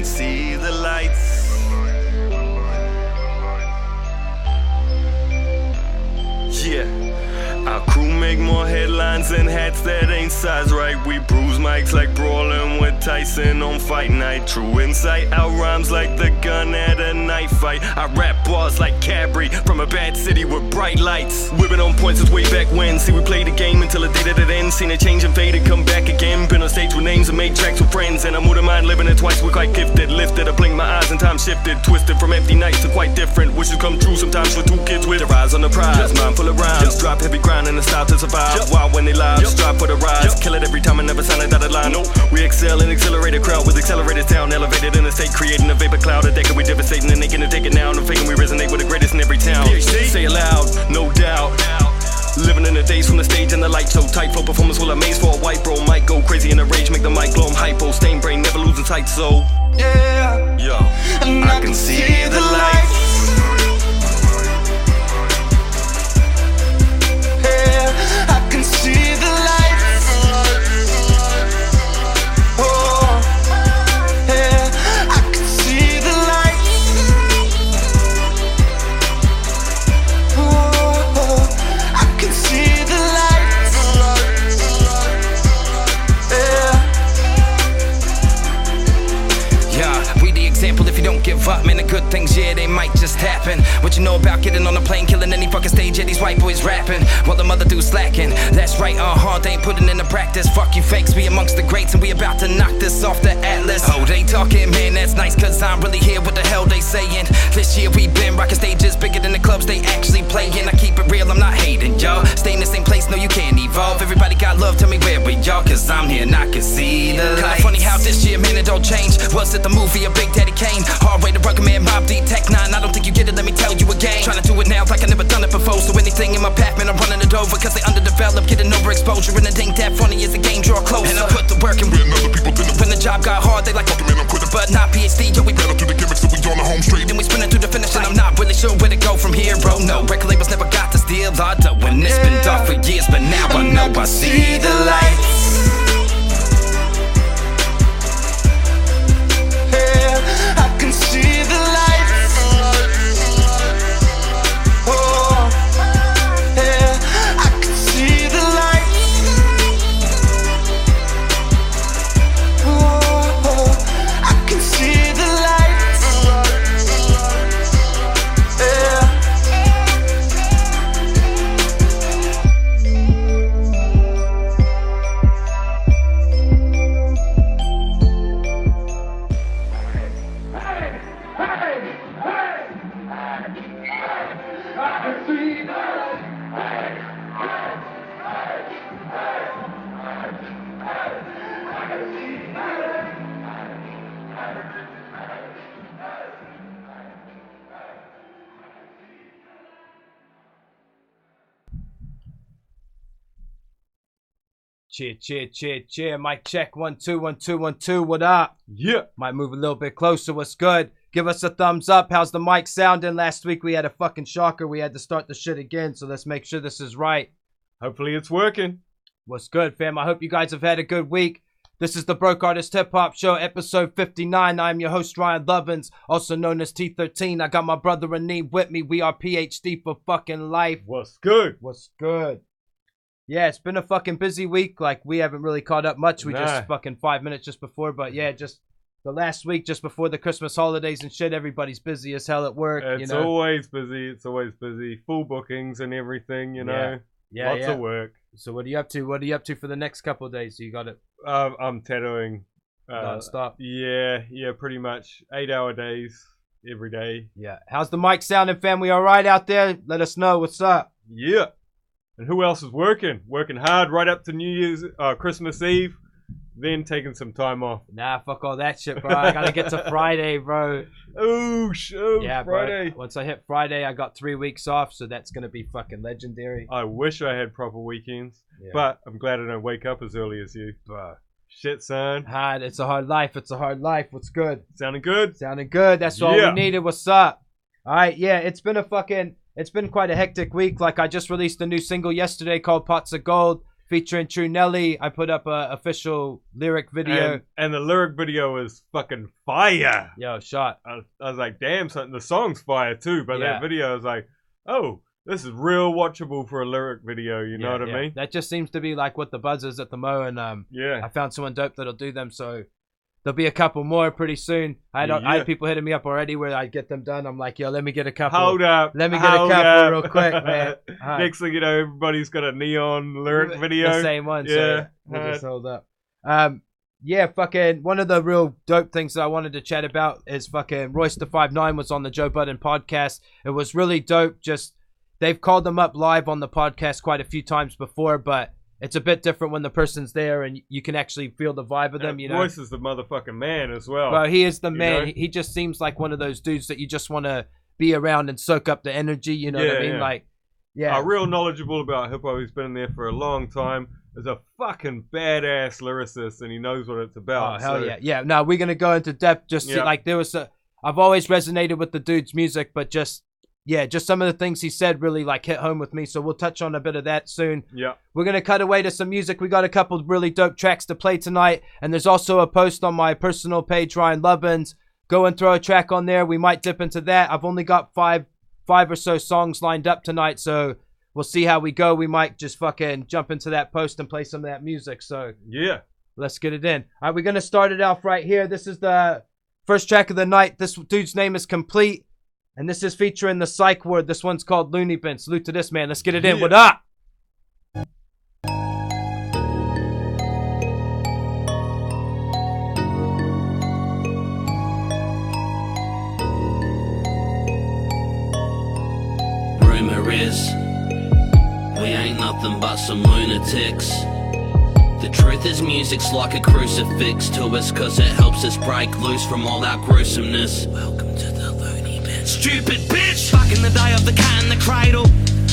can see the lights. Yeah, our crew make more headlines than hats that ain't size right. We bruise mics like brawling with Tyson on fight night. True insight, our rhymes like the gun at a knife fight. I rap bars like Cabri from a bad city with bright lights. We've been on point since way back when. See, we played the game until the day that it ends. Seen it change and fade and come back again. Been on stage with names and made tracks with friends. And I'm with mind living it twice, we're quite gifted. Lifted, I blink my eyes and time shifted. Twisted from empty nights to quite different. Wishes come true sometimes for two kids with their eyes on the prize. Just mind full of rhymes. Just drop heavy grind and the style to survive. Wild when they live, strive for the rise. Kill it every time and never sounded out of line. Nope. We excel and accelerate a crowd with accelerated sound. Elevated in a state, creating a vapor cloud. A decade we devastating and they can take it now. And I'm faking we resonate with the greatest in every town. PhD? Say it loud, no doubt. Living in the days from the stage and the light so tight. Flow performance will amaze for a white bro. Might go crazy in a rage, make the mic blow him hypo. Stain brain, never losing sight, so yeah, yo, and I can see the lights. Yeah, I can see the lights. Oh, yeah, I can see the lights. Oh, I can see the lights. Yeah, we the example if you don't give up, man, the good things, yeah, they might just happen. What you know about getting on a plane, killing any fucking stage, yeah, these white boys rapping, while the mother dudes slacking. That's right, they ain't putting into practice. Fuck you fakes, we amongst the greats, and we about to knock this off the atlas. Oh, they talking, man, that's nice, cause I'm really here, what the hell they saying? This year we been rocking stages bigger than the clubs they actually playing. I keep it real, I'm not hating, y'all. Stay in the same place, no, you can't evolve. Everybody got love, tell me where we y'all, cause I'm here and I can see the lights. Funny how this year, man, it don't change. Was it the movie or Big Daddy Kane? Hard way to rugged man, Mob D, Tech 9. I don't think you get it, let me tell you again. Trying to do it now like I never done it before. So anything in my path, man, I'm running it over. Cause they underdeveloped, getting overexposure. And it ain't that funny as the game draw closer. And I put the work in when other people didn't. When the job got hard, they like, fucking man, I'm quitting. But not PhD, yo, we better through the gimmicks so we on the home straight. Then we spinning through the finish and I'm not really sure where to go from here, bro. No, record labels never got this deal. I do when it's been dark for years, but now I know I see the lights. I can see the lights. Oh, yeah, I can see the lights. Oh, I can see the lights. Yeah. Cheer. Mic check. 1 2 1 2 1 2. What up? Yeah. Might move a little bit closer. What's good? Give us a thumbs up. How's the mic sounding? Last week we had a fucking shocker. We had to start the shit again. So let's make sure this is right. Hopefully it's working. What's good, fam? I hope you guys have had a good week. This is the Broke Artist Hip Hop Show, episode 59. I'm your host, Ryan Lovins, also known as T13. I got my brother Aneem with me. We are PhD for fucking life. What's good? What's good? Yeah, it's been a fucking busy week. Like, we haven't really caught up much. We just fucking 5 minutes just before. But yeah, just the last week, just before the Christmas holidays and shit, everybody's busy as hell at work. It's always busy. It's always busy. Full bookings and everything, you know. Yeah, Lots of work. So what are you up to? What are you up to for the next couple of days? So you got it. I'm tattooing. Non-stop. Yeah, pretty much 8-hour days every day. Yeah. How's the mic sounding, fam? We all right out there? Let us know. What's up? Yeah. And who else is working? Working hard right up to New Year's, Christmas Eve, then taking some time off. Nah, fuck all that shit, bro. I gotta get to Friday, bro. Oh, shit. Yeah, Friday. Bro. Once I hit Friday, I got 3 weeks off, so that's gonna be fucking legendary. I wish I had proper weekends, but I'm glad I don't wake up as early as you. Shit, son. Hard. It's a hard life. It's a hard life. What's good? Sounding good? Sounding good. That's all we needed. What's up? All right, yeah, it's been quite a hectic week. Like, I just released a new single yesterday called Pots of Gold. featuring True Nelly. I put up a official lyric video. And the lyric video is fucking fire. Yo, shot. I was like, damn, something. The song's fire too, but that video is like, oh, this is real watchable for a lyric video. You know what I mean? That just seems to be like what the buzz is at the Mo, and I found someone dope that'll do them. So there'll be a couple more pretty soon. I had people hitting me up already where I get them done. I'm like, yo, let me get a couple. Hold up. Let me get a couple real quick, man. Next thing you know, everybody's got a neon lyric video. The same one. Yeah. So we'll just hold up. Yeah, fucking one of the real dope things that I wanted to chat about is fucking Royce the 5'9" was on the Joe Budden podcast. It was really dope. Just they've called them up live on the podcast quite a few times before, but it's a bit different when the person's there and you can actually feel the vibe of them, you know. Royce is the motherfucking man as well. Well, he is the man. You know? He just seems like one of those dudes that you just want to be around and soak up the energy, you know what I mean? Like, real knowledgeable about hip-hop. He's been in there for a long time. Is a fucking badass lyricist and he knows what it's about. Oh, hell yeah. Yeah, no, we're going to go into depth. Just like there was I've always resonated with the dude's music, but just some of the things he said really like hit home with me. So we'll touch on a bit of that soon. Yeah. We're going to cut away to some music. We got a couple of really dope tracks to play tonight. And there's also a post on my personal page, Ryan Lovins. Go and throw a track on there. We might dip into that. I've only got five or so songs lined up tonight. So we'll see how we go. We might just fucking jump into that post and play some of that music. So yeah, let's get it in. All right, we're going to start it off right here. This is the first track of the night. This dude's name is Complete. And this is featuring the Psych Ward. This one's called Loony Bin. Salute to this man. Let's get it in. What up? Rumor is we ain't nothing but some lunatics. The truth is music's like a crucifix to us, cause it helps us break loose from all our gruesomeness. Welcome to the loony bin. Stupid bitch! Back in the day of the cat in the cradle,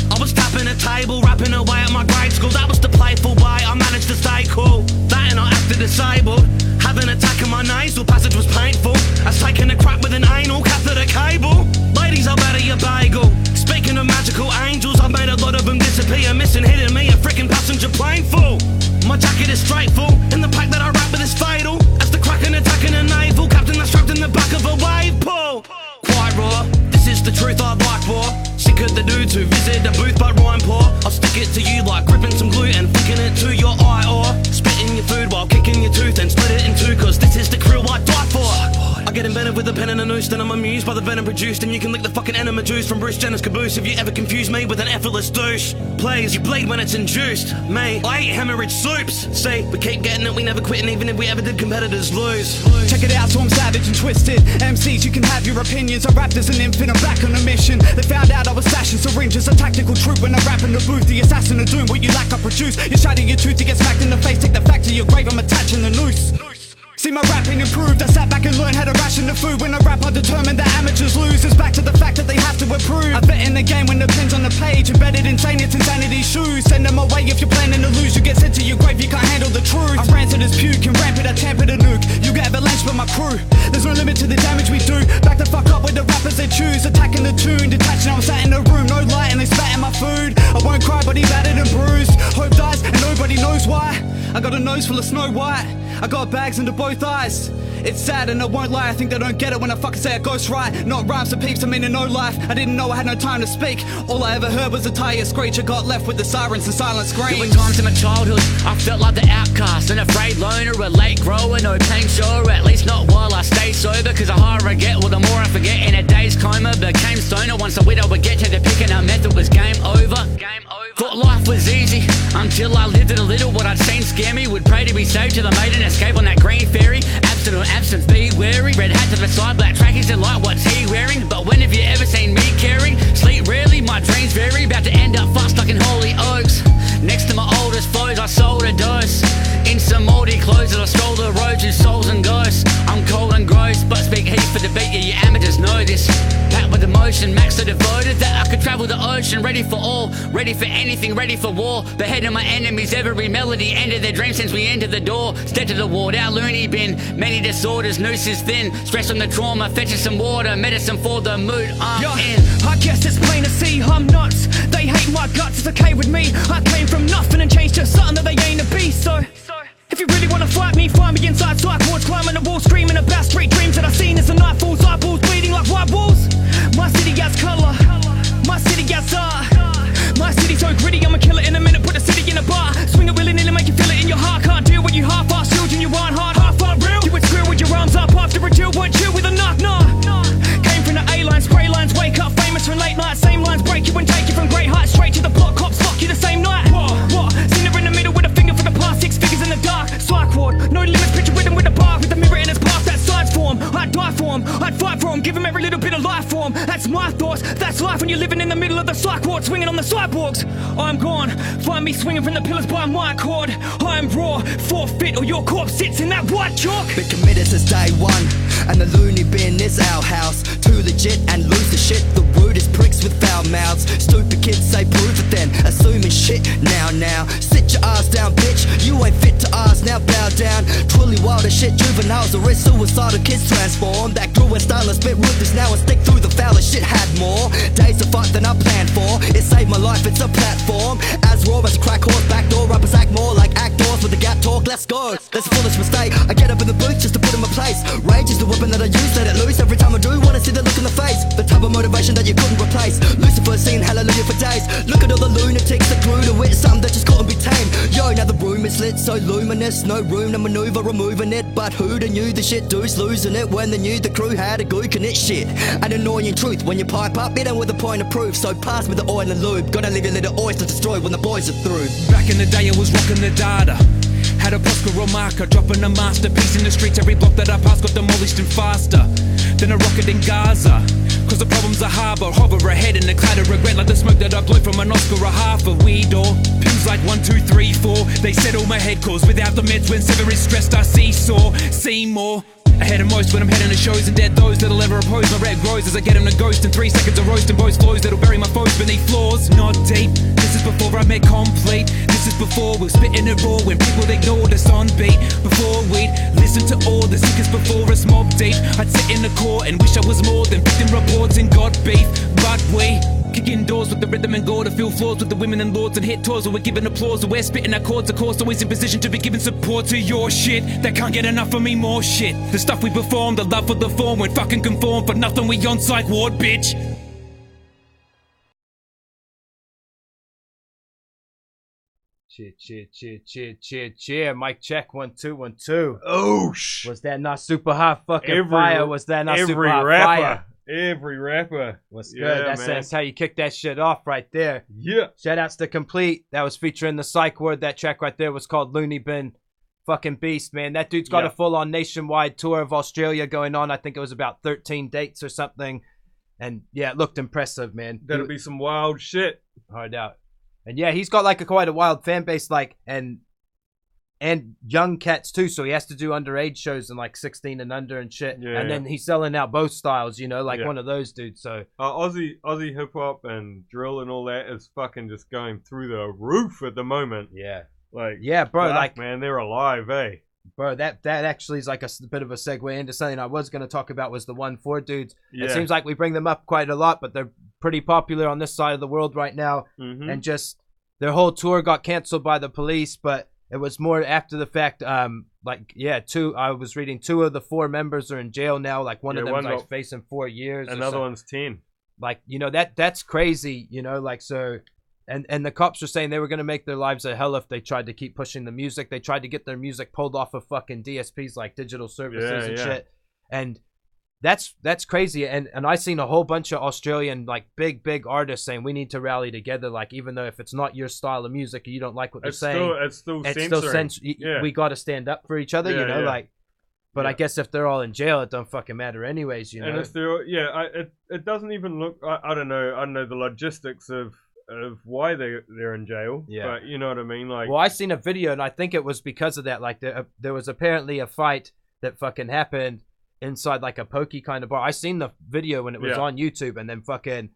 I was tapping a table, rapping away at my grade school. That was the playful way I managed to stay cool. That and I acted disabled. Having an attack in my nasal passage was painful. I was taking a crap with an anal catheter cable. Ladies, I'll batter your bagel. Speaking of magical angels, I've made a lot of them disappear. Missing, hitting me, a freaking passenger plane full. My jacket is straight full, and the pack that I rap with is fatal. As the kraken attacking a naval captain that's trapped in the back of a wave pool. Quite raw, this is the truth I'd like for. Sick of the dudes who visit the booth but rhyme poor. I'll stick it to you like gripping some glue and flicking it to your eye, or spitting your food while kicking your tooth and split it in two, cause this is the crew I die for. I get invented with a pen and a noose, then I'm amused by the venom produced, and you can lick the fucking enema juice from Bruce Jenner's caboose if you ever confuse me with an effortless douche. Please, you bleed when it's induced. Me, I eat hemorrhage soups. See, we keep getting it, we never quit, and even if we ever did, competitors lose. Check it out, so I'm savage and twisted. MCs, you can have your opinions. I rapped as an infant, I'm back on a mission. They found out I was stashing syringes, a tactical troop when I rap in the booth. The assassin of doom, what you lack I produce. You shatter your tooth to get smacked in the face, take the fact to your grave, I'm attaching the noose. See my rapping improved, I sat back and learned how to ration the food. When I rap I determined that amateurs lose. It's back to the fact that they have to improve. I bet in the game when the pen's on the page, embedded insane, it's insanity's shoes. Send them away if you're planning to lose. You get sent to your grave, you can't handle the truth. I ranted as puke and rampant, I tampered a nuke. You get avalanche by my crew. There's no limit to the damage we do. Back the fuck up with the rappers they choose. Attacking the tune, detached now I'm sat in the room. No light and they spat in my food. I won't cry but he battered and bruised. Hope dies and nobody knows why. I got a nose full of Snow White. I got bags under both eyes. It's sad and I won't lie, I think they don't get it when I fucking say a ghost right. Not rhymes to peeps, I mean in no life. I didn't know I had no time to speak. All I ever heard was a tire screech. I got left with the sirens and silent screams. There were times in my childhood I felt like the outcast, an afraid loner, a late grower, no pain sure, at least not while I stay sober. Cause the higher I get, well the more I forget. In a day's coma, became stoner. Once a widow would get to the pick and our method was game over. Thought life was easy until I lived it a little. What I'd seen scare me, would pray to be saved till I made an escape on that green ferry. Absent or absence, be wary. Red hat to the side, black trackies and light, what's he wearing? But when have you ever seen me caring? Sleep rarely, my dreams vary. About to end up fast stuck in Holy Oaks. Next to my oldest foes, I sold a dose. In some moldy clothes that I stroll the roads with souls and ghosts. I'm cold and gross, but speak heat for the beat, yeah, you amateurs know this. Packed with emotion, max so devoted that I could travel the ocean. Ready ready for all, ready for anything, ready for war. The head of my enemies, every melody, ended their dreams since we entered the door. Step to the ward, our loony bin, many disorders, noose is thin. Stress from the trauma, fetching some water, medicine for the mood I'm in. I guess it's plain to see I'm nuts. They hate my guts, it's okay with me. I came from nothing and changed to something that they ain't to be. So if you really wanna fight me inside Psych Ward, climbing the wall, screaming about street dreams that I seen as the night falls, eyeballs bleeding like white walls. My city has colour, my city has art. My city's so gritty, I'ma kill it in a minute, put the city in a bar. Swing it willy-nilly, make you feel it in your heart. Can't deal with you half-assed children, you aren't hard, half-heart real. You would screw with your arms up after a drill, weren't chill with a knock, nah. Came from the A-lines, spray lines, wake up famous from late night. Same lines break you and take you from great heights straight to the block, cops lock you the same night. What? Seen her in the middle with a finger for the past 6 figures in the dark. Psych Ward, no limits, picture written with a bar, with the mirror in his past, that sides for him. I'd die for him, I'd fight for him, give him every little bit of life for him. That's my thoughts, that's life when you're living in the middle of the Psych Ward, swinging on the cyborgs. I'm gone, find me swinging from the pillars by my cord. I'm raw, forfeit or your corpse sits in that white chalk. Been committed since day one, and the loony bin is our house. Too legit and lose the shit, the rudest pricks with foul mouths. Stupid kids say prove it then, assuming shit now. Sit your ass down, bitch, you ain't fit to ask, now bow down. Truly wild as shit, juveniles are suicidal kids transform. That grew and style spit ruthless now and stick through the foulest shit. Had more days to fight than I planned for. It saved my life, it's a platform. As raw as a crack horse, backdoor rappers act more like actors with the gap talk. Let's go, that's a foolish mistake. I get up in the booth just to put in my place. Rage is the weapon that I use, let it loose. Every time I do, wanna see the look in the face. The type of motivation that you couldn't replace. Lucifer singing hallelujah for days. Look at all the lunatics that grew to wit, something that just couldn't be tamed. Yo, now the room is lit, so luminous, no room to maneuver, removing it. But who'da knew the shit dude's losing it when they knew the crew had a gook and it shit. An annoying truth when you pipe up, it ain't with a point of proof. So pass me the oil and lube, gotta leave your little oyster destroyed when the boys are through. Back in the day I was rocking the data. Had a Posca marker, dropping a masterpiece in the streets. Every block that I passed got demolished and faster than a rocket in Gaza. Cause the problem's a harbour, hover ahead in a cloud of regret, like the smoke that I blow from an Oscar, a half a weed or pills like 1, 2, 3, 4. They settle my head cause without the meds when sever is stressed I see more. Ahead of most when I'm heading to shows and dead those that'll ever oppose my red grows as I get them to ghost in 3 seconds of roast and boast flows that'll bury my foes beneath floors. Not deep, this is before I met complete. This is before we're spitting it raw when people ignored us on beat. Before we'd listen to all the seekers before us mob deep. I'd sit in the court and wish I was more than 15 reports and got beef. But we kick indoors with the rhythm and gore to fill floors with the women and lords and hit tours where we're giving applause. We're spitting our chords, of course, always in position to be giving support to your shit. That can't get enough of me, more shit. The stuff we perform, the love for the form, we'd fucking conform for nothing. We on Psych Ward, bitch. Cheer. Mic check, 1 2 1 2. Oh, Was that not super hot fucking fire? Was that not super hot fire? Every rapper. What's Yeah, good? man. That's how you kick that shit off right there. Yeah. Shout outs to Complete. That was featuring the Psych Word. That track right there was called Loony Bin. Fucking beast, man. That dude's got a full-on nationwide tour of Australia going on. I think it was about 13 dates or something. And yeah, it looked impressive, man. That'll be some wild shit. Hard out. And yeah, he's got like quite a wild fan base, like, and young cats too, so he has to do underage shows and like 16 and under and shit. Yeah, and then he's selling out both styles, you know, like one of those dudes. So Aussie hip hop and drill and all that is fucking just going through the roof at the moment. Yeah. Like, yeah, bro, fuck, like, man, they're alive, eh? Bro, that actually is like a bit of a segue into something I was going to talk about was the 1-4 dudes. Yeah. It seems like we bring them up quite a lot, but they're pretty popular on this side of the world right now. Mm-hmm. And just their whole tour got canceled by the police, but it was more after the fact. I was reading 2 of the 4 members are in jail now. Like one of them is like facing 4 years. Another one's 10. Like, you know, that's crazy, you know, like, so. And the cops were saying they were going to make their lives a hell if they tried to keep pushing the music. They tried to get their music pulled off of fucking DSPs like digital services and shit. And that's crazy. And I seen a whole bunch of Australian like big artists saying we need to rally together. Like, even though if it's not your style of music or you don't like what they're saying, it's still censoring. We got to stand up for each other, you know, like. But I guess if they're all in jail, it don't fucking matter anyways, you know. And it's still, it doesn't even look. I don't know the logistics of why they're in jail. Yeah. But you know what I mean? Like, well, I seen a video and I think it was because of that. Like, there was apparently a fight that fucking happened inside like a pokey kind of bar. I seen the video when it was on YouTube, and then fucking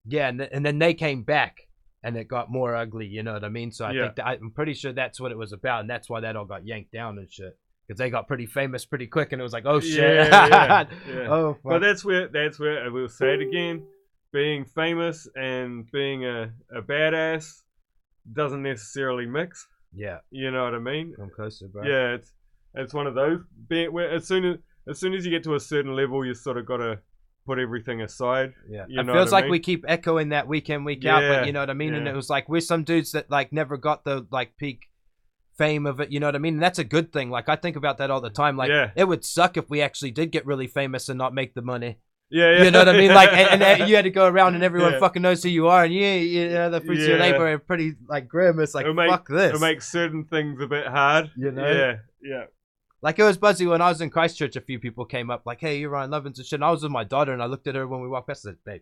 Yeah, and then they came back, and it got more ugly. You know what I mean? So I think I'm pretty sure that's what it was about, and that's why that all got yanked down and shit. Because they got pretty famous pretty quick, and it was like, oh shit. Yeah. Oh, fuck. But that's where I will say it again. Being famous and being a badass doesn't necessarily mix. Yeah. You know what I mean? I'm closer, bro. Yeah, it's one of those. Where as soon as you get to a certain level, you sort of got to put everything aside. Yeah. You It know feels what I like mean? we keep echoing that week in, week out, but Yeah, you know what I mean? And yeah. it was like, we're some dudes that like never got the like peak fame of it, you know what I mean? And that's a good thing. Like I think about that all the time. Like it would suck if we actually did get really famous and not make the money. Yeah. You know what I mean? Like, and you had to go around and everyone Yeah. fucking knows who you are, and you know the fruits of your labor are pretty like grim. It's like fuck this. It makes certain things a bit hard. You know? Yeah. Like it was buzzy when I was in Christchurch. A few people came up like, "Hey, you're Ryan Lovins and shit." And I was with my daughter, and I looked at her when we walked past. I said, "Babe,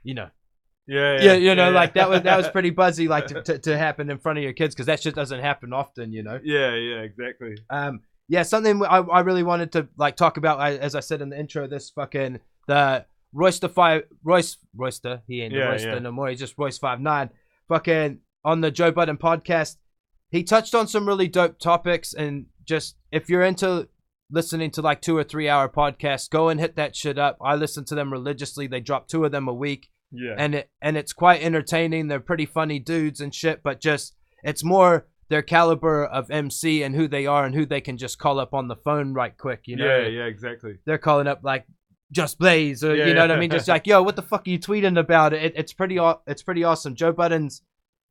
you know." Yeah. You know, like that was pretty buzzy, like to happen in front of your kids, because that shit doesn't happen often, you know. Yeah, exactly. Yeah, something I really wanted to like talk about, as I said in the intro, this fucking the Royster, he ain't the Royster no more, he's just Royce59, fucking on the Joe Budden podcast. He touched on some really dope topics, and just if you're into listening to like 2 or 3 hour podcasts, go and hit that shit up. I listen to them religiously. They drop 2 of them a week. Yeah. And it's quite entertaining. They're pretty funny dudes and shit, but just it's more their caliber of MC and who they are and who they can just call up on the phone right quick, you know? Yeah, exactly. They're calling up like Just Blaze, or you know what I mean? Just like, yo, what the fuck are you tweeting about? It's pretty awesome. Joe Budden's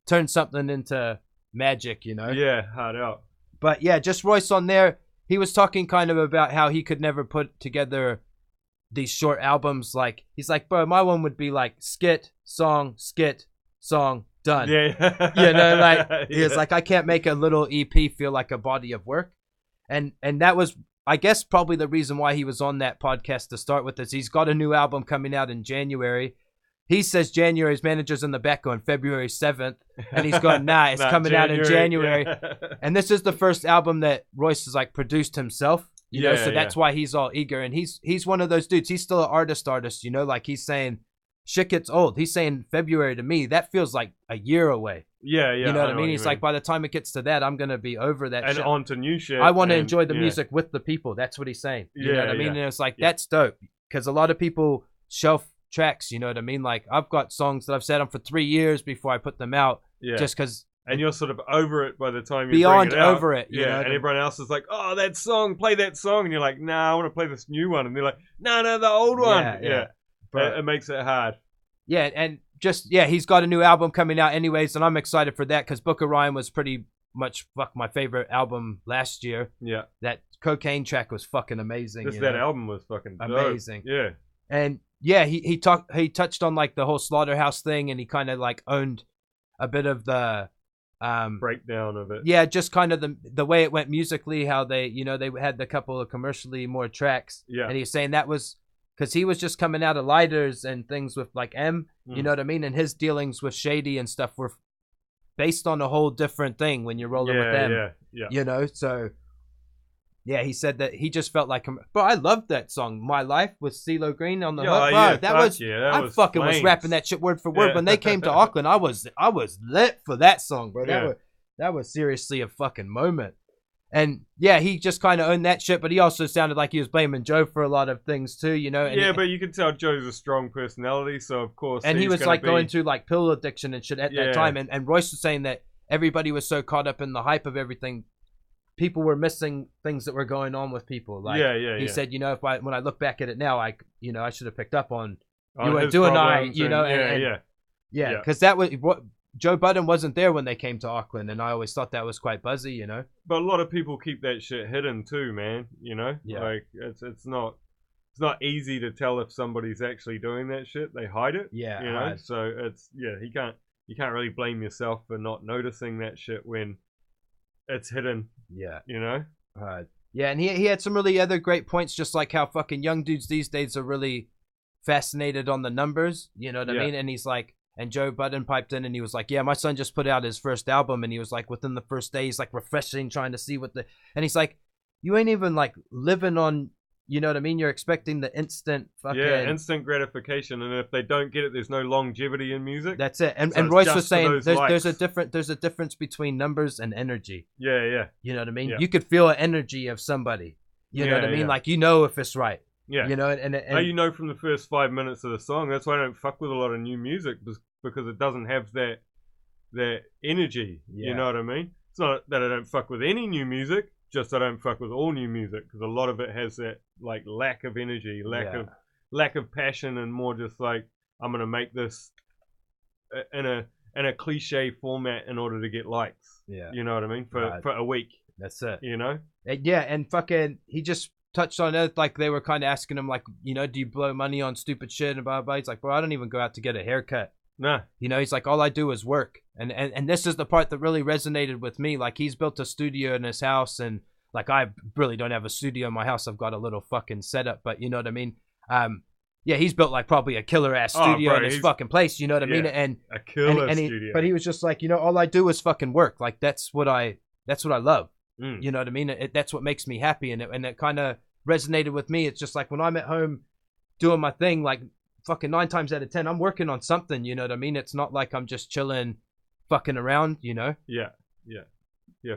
turned something into magic, you know? Yeah, hard out. But yeah, just Royce on there. He was talking kind of about how he could never put together these short albums. Like he's like, bro, my one would be like skit, song, done. Yeah. You know, like he was like, I can't make a little EP feel like a body of work. And that was, I guess, probably the reason why he was on that podcast to start with. Is he's got a new album coming out in January. He says January's manager's in the back going February 7th, and he's going, nah, it's coming out in January. Yeah. And this is the first album that Royce has like produced himself, you know, so that's why he's all eager. And he's one of those dudes. He's still an artist, you know, like he's saying shit gets old. He's saying February to me, that feels like a year away. Yeah. You know what I mean? He's like, by the time it gets to that, I'm going to be over that and shit. on to new shit. I want to enjoy the music with the people. That's what he's saying. You know what I mean? And it's like, that's dope, because a lot of people shelf tracks, you know what I mean? Like I've got songs that I've sat on for 3 years before I put them out, just because. And you're sort of over it by the time you beyond bring it out. over it. You know? And everyone else is like, oh, that song, play that song. And you're like, nah, I want to play this new one. And they're like, no, the old one. Yeah. But it makes it hard. Yeah, and just, he's got a new album coming out anyways, and I'm excited for that, because Book of Ryan was pretty much my favorite album last year. Yeah. That Cocaine track was fucking amazing. That album was fucking dope. Amazing. Yeah. And yeah, he touched on like the whole Slaughterhouse thing, and he kind of like owned a bit of the breakdown of it. Yeah, just kind of the way it went musically, how they, you know, they had the couple of commercially more tracks. Yeah. And he's saying that was because he was just coming out of Lighters and things with like you know what I mean? And his dealings with Shady and stuff were based on a whole different thing when you're rolling with them. Yeah. You know, so yeah, he said that he just felt like, bro, I loved that song, My Life, with CeeLo Green on the hook. Bro, that was fucking was rapping that shit word for word. When they came to Auckland, I was lit for that song, bro. That was seriously a fucking moment. And yeah, he just kind of owned that shit, but he also sounded like he was blaming Joe for a lot of things too, you know. And but you can tell Joe's a strong personality, so of course. And he was like going through like pill addiction and shit at that time. And Royce was saying that everybody was so caught up in the hype of everything, people were missing things that were going on with people. Like he said, you know, when I look back at it now, I should have picked up on you were doing you know, because that was what. Joe Budden wasn't there when they came to Auckland, and I always thought that was quite buzzy, you know. But a lot of people keep that shit hidden too, man. You know, like it's not easy to tell if somebody's actually doing that shit. They hide it. Yeah, you know. So it's you can't really blame yourself for not noticing that shit when it's hidden. Yeah, you know. Yeah, and he had some really other great points, just like how fucking young dudes these days are really fascinated on the numbers. You know what I mean? And he's like. And Joe Budden piped in and he was like, yeah, my son just put out his first album. And he was like, within the first day, he's like refreshing, trying to see and he's like, you ain't even like living on You know what I mean? You're expecting the instant fucking... Yeah, instant gratification, and if they don't get it, there's no longevity in music. That's it. And, So and it's Royce just was for saying those there's a likes. difference between numbers and energy. Yeah. You know what I mean? Yeah. You could feel an energy of somebody. You know what I mean? Yeah. Like, you know if it's right. Yeah. You know, and You know from the first 5 minutes of the song. That's why I don't fuck with a lot of new music, because it doesn't have that energy. Yeah. You know what I mean? It's not that I don't fuck with any new music, just I don't fuck with all new music, because a lot of it has that like lack of energy, lack of passion, and more just like, I'm gonna make this in a cliche format in order to get likes. Yeah. You know what I mean? For a week. That's it. You know? Yeah, and fucking, he just touched on it, like they were kind of asking him, like, you know, do you blow money on stupid shit and blah, blah. He's like, bro, I don't even go out to get a haircut. Nah. You know, he's like, all I do is work. And this is the part that really resonated with me. Like, he's built a studio in his house, and like, I really don't have a studio in my house. I've got a little fucking setup, but you know what I mean? Yeah, he's built like probably a killer ass studio in his fucking place. You know what I mean? And a killer studio. But he was just like, you know, all I do is fucking work. Like, that's what I love. You know what I mean? That's what makes me happy. And it kind of resonated with me. It's just like, when I'm at home doing my thing, like fucking 9 times out of 10, I'm working on something. You know what I mean? It's not like I'm just chilling, fucking around, you know? Yeah,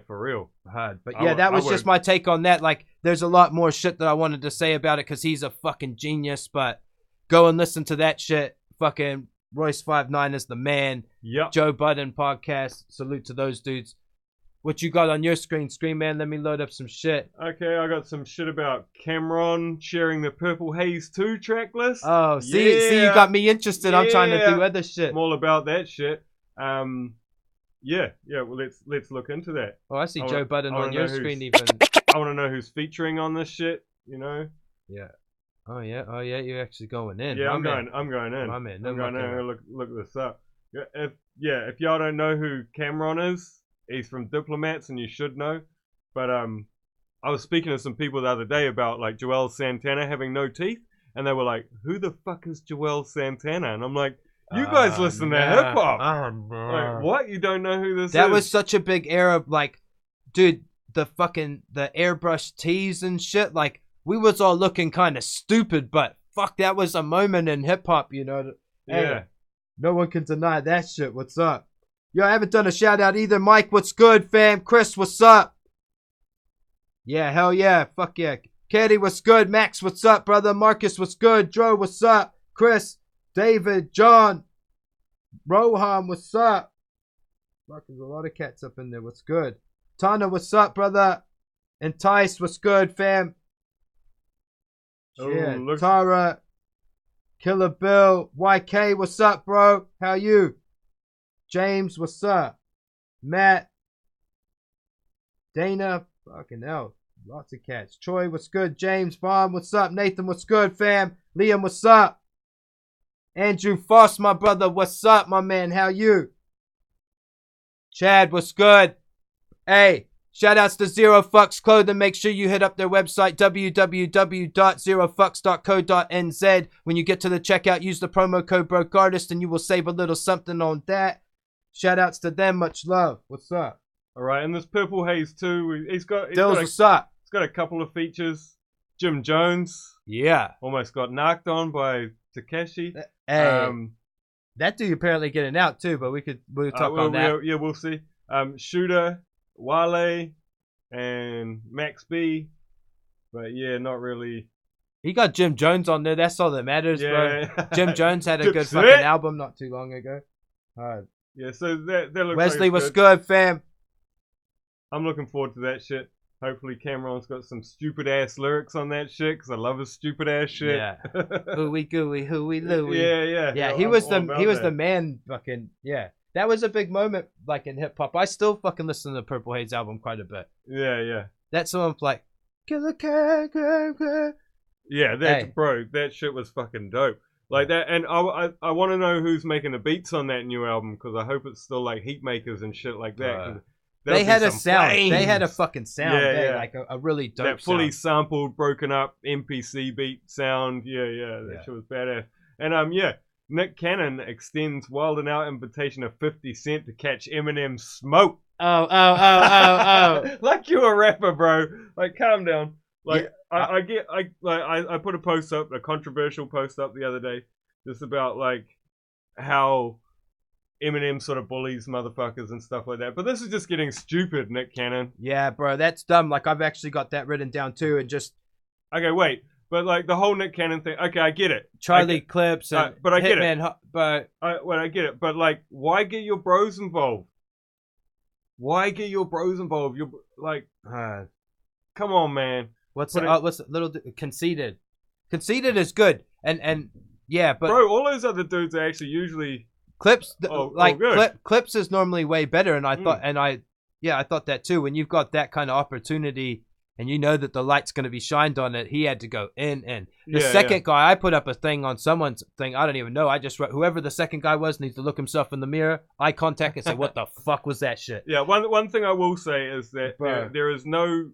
for real. But yeah, that was just my take on that. Like, there's a lot more shit that I wanted to say about it, because he's a fucking genius. But go and listen to that shit. Fucking Royce59 is the man. Yep. Joe Budden podcast. Salute to those dudes. What you got on your screen, man? Let me load up some shit. Okay, I got some shit about Cameron sharing the Purple Haze 2 track list. Oh, see, you got me interested. Yeah. I'm trying to do other shit. I'm all about that shit. Yeah. Well, let's look into that. Oh, I see Joe Budden on your screen even. I want to know who's featuring on this shit. You know. Yeah. Oh yeah. You're actually going in. Yeah, I'm going in. I'm in. I'm going in. Look this up. If y'all don't know who Cameron is, he's from Diplomats, and you should know. But I was speaking to some people the other day about like Joel Santana having no teeth, and they were like, "Who the fuck is Joel Santana?" And I'm like, "You guys listen to hip hop? Like, what? You don't know who this is?" That was such a big era of like, dude, the airbrush tees and shit. Like, we was all looking kind of stupid, but fuck, that was a moment in hip hop, you know. Yeah. Hey, no one can deny that shit. What's up? Yo, I haven't done a shout out either. Mike, what's good, fam? Chris, what's up? Yeah, hell yeah. Fuck yeah. Katie, what's good? Max, what's up, brother? Marcus, what's good? Dro, what's up? Chris, David, John, Rohan, what's up? Fuck, there's a lot of cats up in there. What's good? Tana, what's up, brother? Entice, what's good, fam? Yeah, Tara, Killer Bill, YK, what's up, bro? How you? James, what's up? Matt, Dana, fucking hell, lots of cats. Troy, what's good? James, Farm, what's up? Nathan, what's good, fam? Liam, what's up? Andrew Foss, my brother, what's up, my man? How you? Chad, what's good? Hey, shout outs to Zero Fucks Clothing. Make sure you hit up their website, www.zerofucks.co.nz. When you get to the checkout, use the promo code BrokeArtist and you will save a little something on that. Shout outs to them. Much love. What's up? All right, and this Purple Haze 2, what's up? It's got a couple of features. Jim Jones. Yeah. Almost got knocked on by Takashi. Hey, that dude apparently getting out too, but we'll talk on that. Yeah, we'll see. Shooter, Wale, and Max B. But yeah, not really. He got Jim Jones on there. That's all that matters, bro. Jim Jones had a good fucking album not too long ago. Yeah, so that looks Wesley, like what's good, fam? I'm looking forward to that shit. Hopefully Cameron's got some stupid ass lyrics on that shit, because I love his stupid ass shit. Yeah. Hooey gooey, hooey Louie. Yeah. Yeah, he was the man fucking, yeah. That was a big moment like in hip hop. I still fucking listen to the Purple Haze album quite a bit. Yeah. That song's like Killer Cat. Yeah, bro, that shit was fucking dope. Like that, and I want to know who's making the beats on that new album, because I hope it's still like heat makers and shit like that. They had a sound. Flames. They had a fucking sound. Like a really dope that fully sound. sampled, broken up MPC beat sound. Yeah, that shit was badass. And Nick Cannon extends Wild 'N Out invitation of 50 Cent to catch Eminem's smoke. Oh. Like you a rapper, bro. Like, calm down. Like Yeah, I put a post up, a controversial post up the other day, just about like how Eminem sort of bullies motherfuckers and stuff like that. But this is just getting stupid, Nick Cannon. yeah, bro, that's dumb. Like I've actually got that written down too, and just Okay, wait, but like the whole Nick Cannon thing. Okay, I get it. Charlie Clips and but I get it. Hitman, but I get it. But like, why get your bros involved? Why get your bros involved? You're like, come on, man. what's a little conceited? Conceited is good, and yeah, but Bro, all those other dudes are actually usually Clips good. Clips is normally way better, and I thought I thought that too. When you've got that kind of opportunity and you know that the light's going to be shined on it, he had to go in. The second guy, I put up a thing on someone's thing, I don't even know, I just wrote, whoever the second guy was needs to look himself in the mirror, eye contact, and say, what the fuck was that shit? Yeah, one thing I will say is that Bro. there is no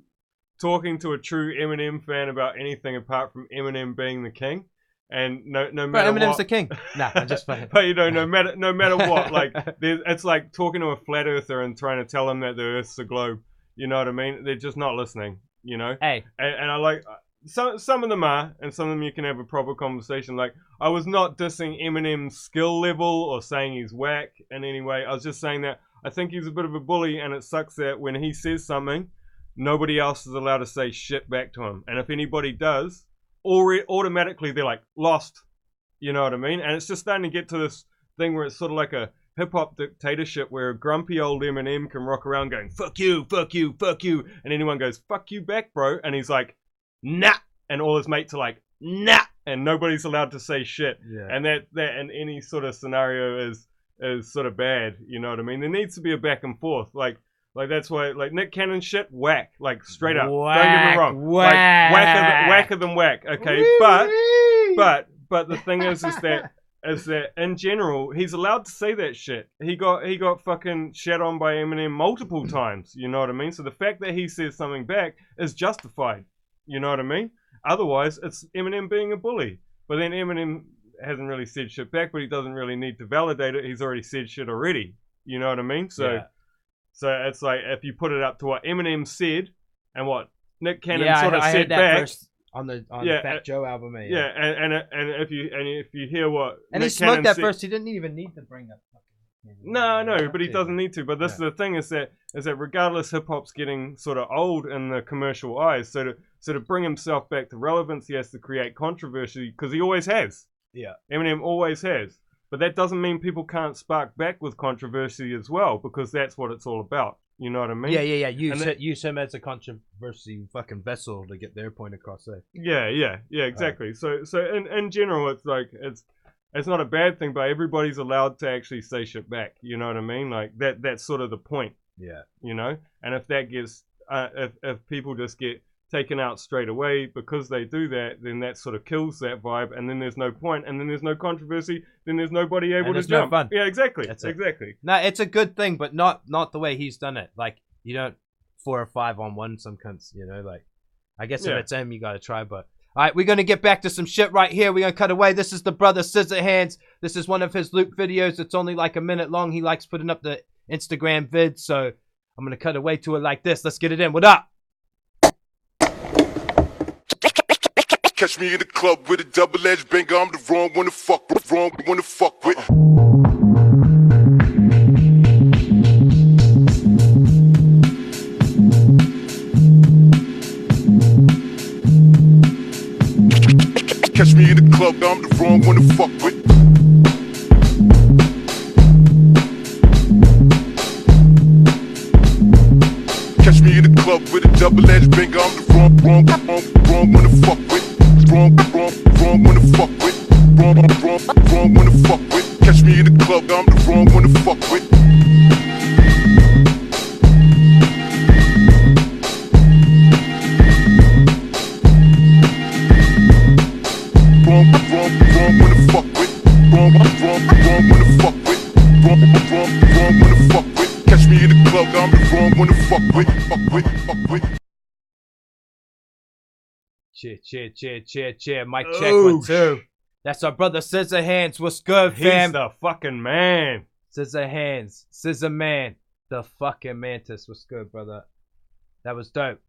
talking to a true Eminem fan about anything apart from Eminem being the king. And no Bro, matter Eminem's what, the king. Nah, I'm just playing. but you know, no matter what, like it's like talking to a flat earther and trying to tell them that the Earth's a globe. You know what I mean? They're just not listening. You know. Hey, And I like some of them are, and some of them you can have a proper conversation. Like I was not dissing Eminem's skill level or saying he's whack in any way. I was just saying that I think he's a bit of a bully, and it sucks that when he says something, nobody else is allowed to say shit back to him. And if anybody does, automatically they're like lost. You know what I mean? And it's just starting to get to this thing where it's sort of like a hip-hop dictatorship where a grumpy old Eminem can rock around going fuck you, fuck you, fuck you, and anyone goes fuck you back, bro, and he's like nah, and all his mates are like nah, and nobody's allowed to say shit. And that in any sort of scenario is sort of bad. You know what I mean? There needs to be a back and forth. Like that's why, like, Nick Cannon shit, whack. Like, straight up. Whack, Don't get me wrong. whack. Like, whacker than whack, okay? But the thing is that in general, he's allowed to say that shit. He got fucking shat on by Eminem multiple times, you know what I mean? So the fact that he says something back is justified, you know what I mean? Otherwise, it's Eminem being a bully. But then Eminem hasn't really said shit back, but he doesn't really need to validate it. He's already said shit already, you know what I mean? So it's like if you put it up to what Eminem said and what Nick Cannon sort of said back on the Fat Joe album. And if you hear what and Nick he smoked Cannon that said, first, he didn't even need to bring up. No, but he doesn't need to. But this is the thing is that regardless, hip hop's getting sort of old in the commercial eyes. So to bring himself back to relevance, he has to create controversy because he always has. Yeah, Eminem always has. But that doesn't mean people can't spark back with controversy as well, because that's what it's all about. You know what I mean? Yeah. Use him as a controversy fucking vessel to get their point across. Yeah, exactly. So in general, it's like it's not a bad thing, but everybody's allowed to actually say shit back. You know what I mean? Like that's sort of the point. Yeah. You know, and if that gets if people just get taken out straight away because they do that, then that sort of kills that vibe, and then there's no point, and then there's no controversy, then there's nobody able to jump. No fun. Yeah, exactly. That's it. Exactly. No, it's a good thing, but not the way he's done it. Like you don't 4 or 5 on 1 some cunts, you know, like I guess if it's him you gotta try, but alright, we're gonna get back to some shit right here. We're gonna cut away. This is the brother Scizzorhands. This is one of his loop videos. It's only like a minute long. He likes putting up the Instagram vids, so I'm gonna cut away to it like this. Let's get it in. What up? Catch me in the club with a double-edged banger. I'm the wrong one to fuck with. Catch me in the club, I'm the wrong one to fuck with. Catch me in the club with a double-edged banger. I'm the wrong one to fuck with. Wrong one to fuck with. Wrong one to fuck with. Catch me in the club, I'm the wrong one to fuck with. Wrong one to fuck with. Wrong one to fuck with. Wrong one to fuck with. Catch me in the club, I'm the wrong one to fuck with. Cheer. Mic check 1, 2. That's our brother Scizzorhands. What's good, fam? He's the fucking man. Scizzorhands. Scissor Man. The fucking mantis. What's good, brother? That was dope.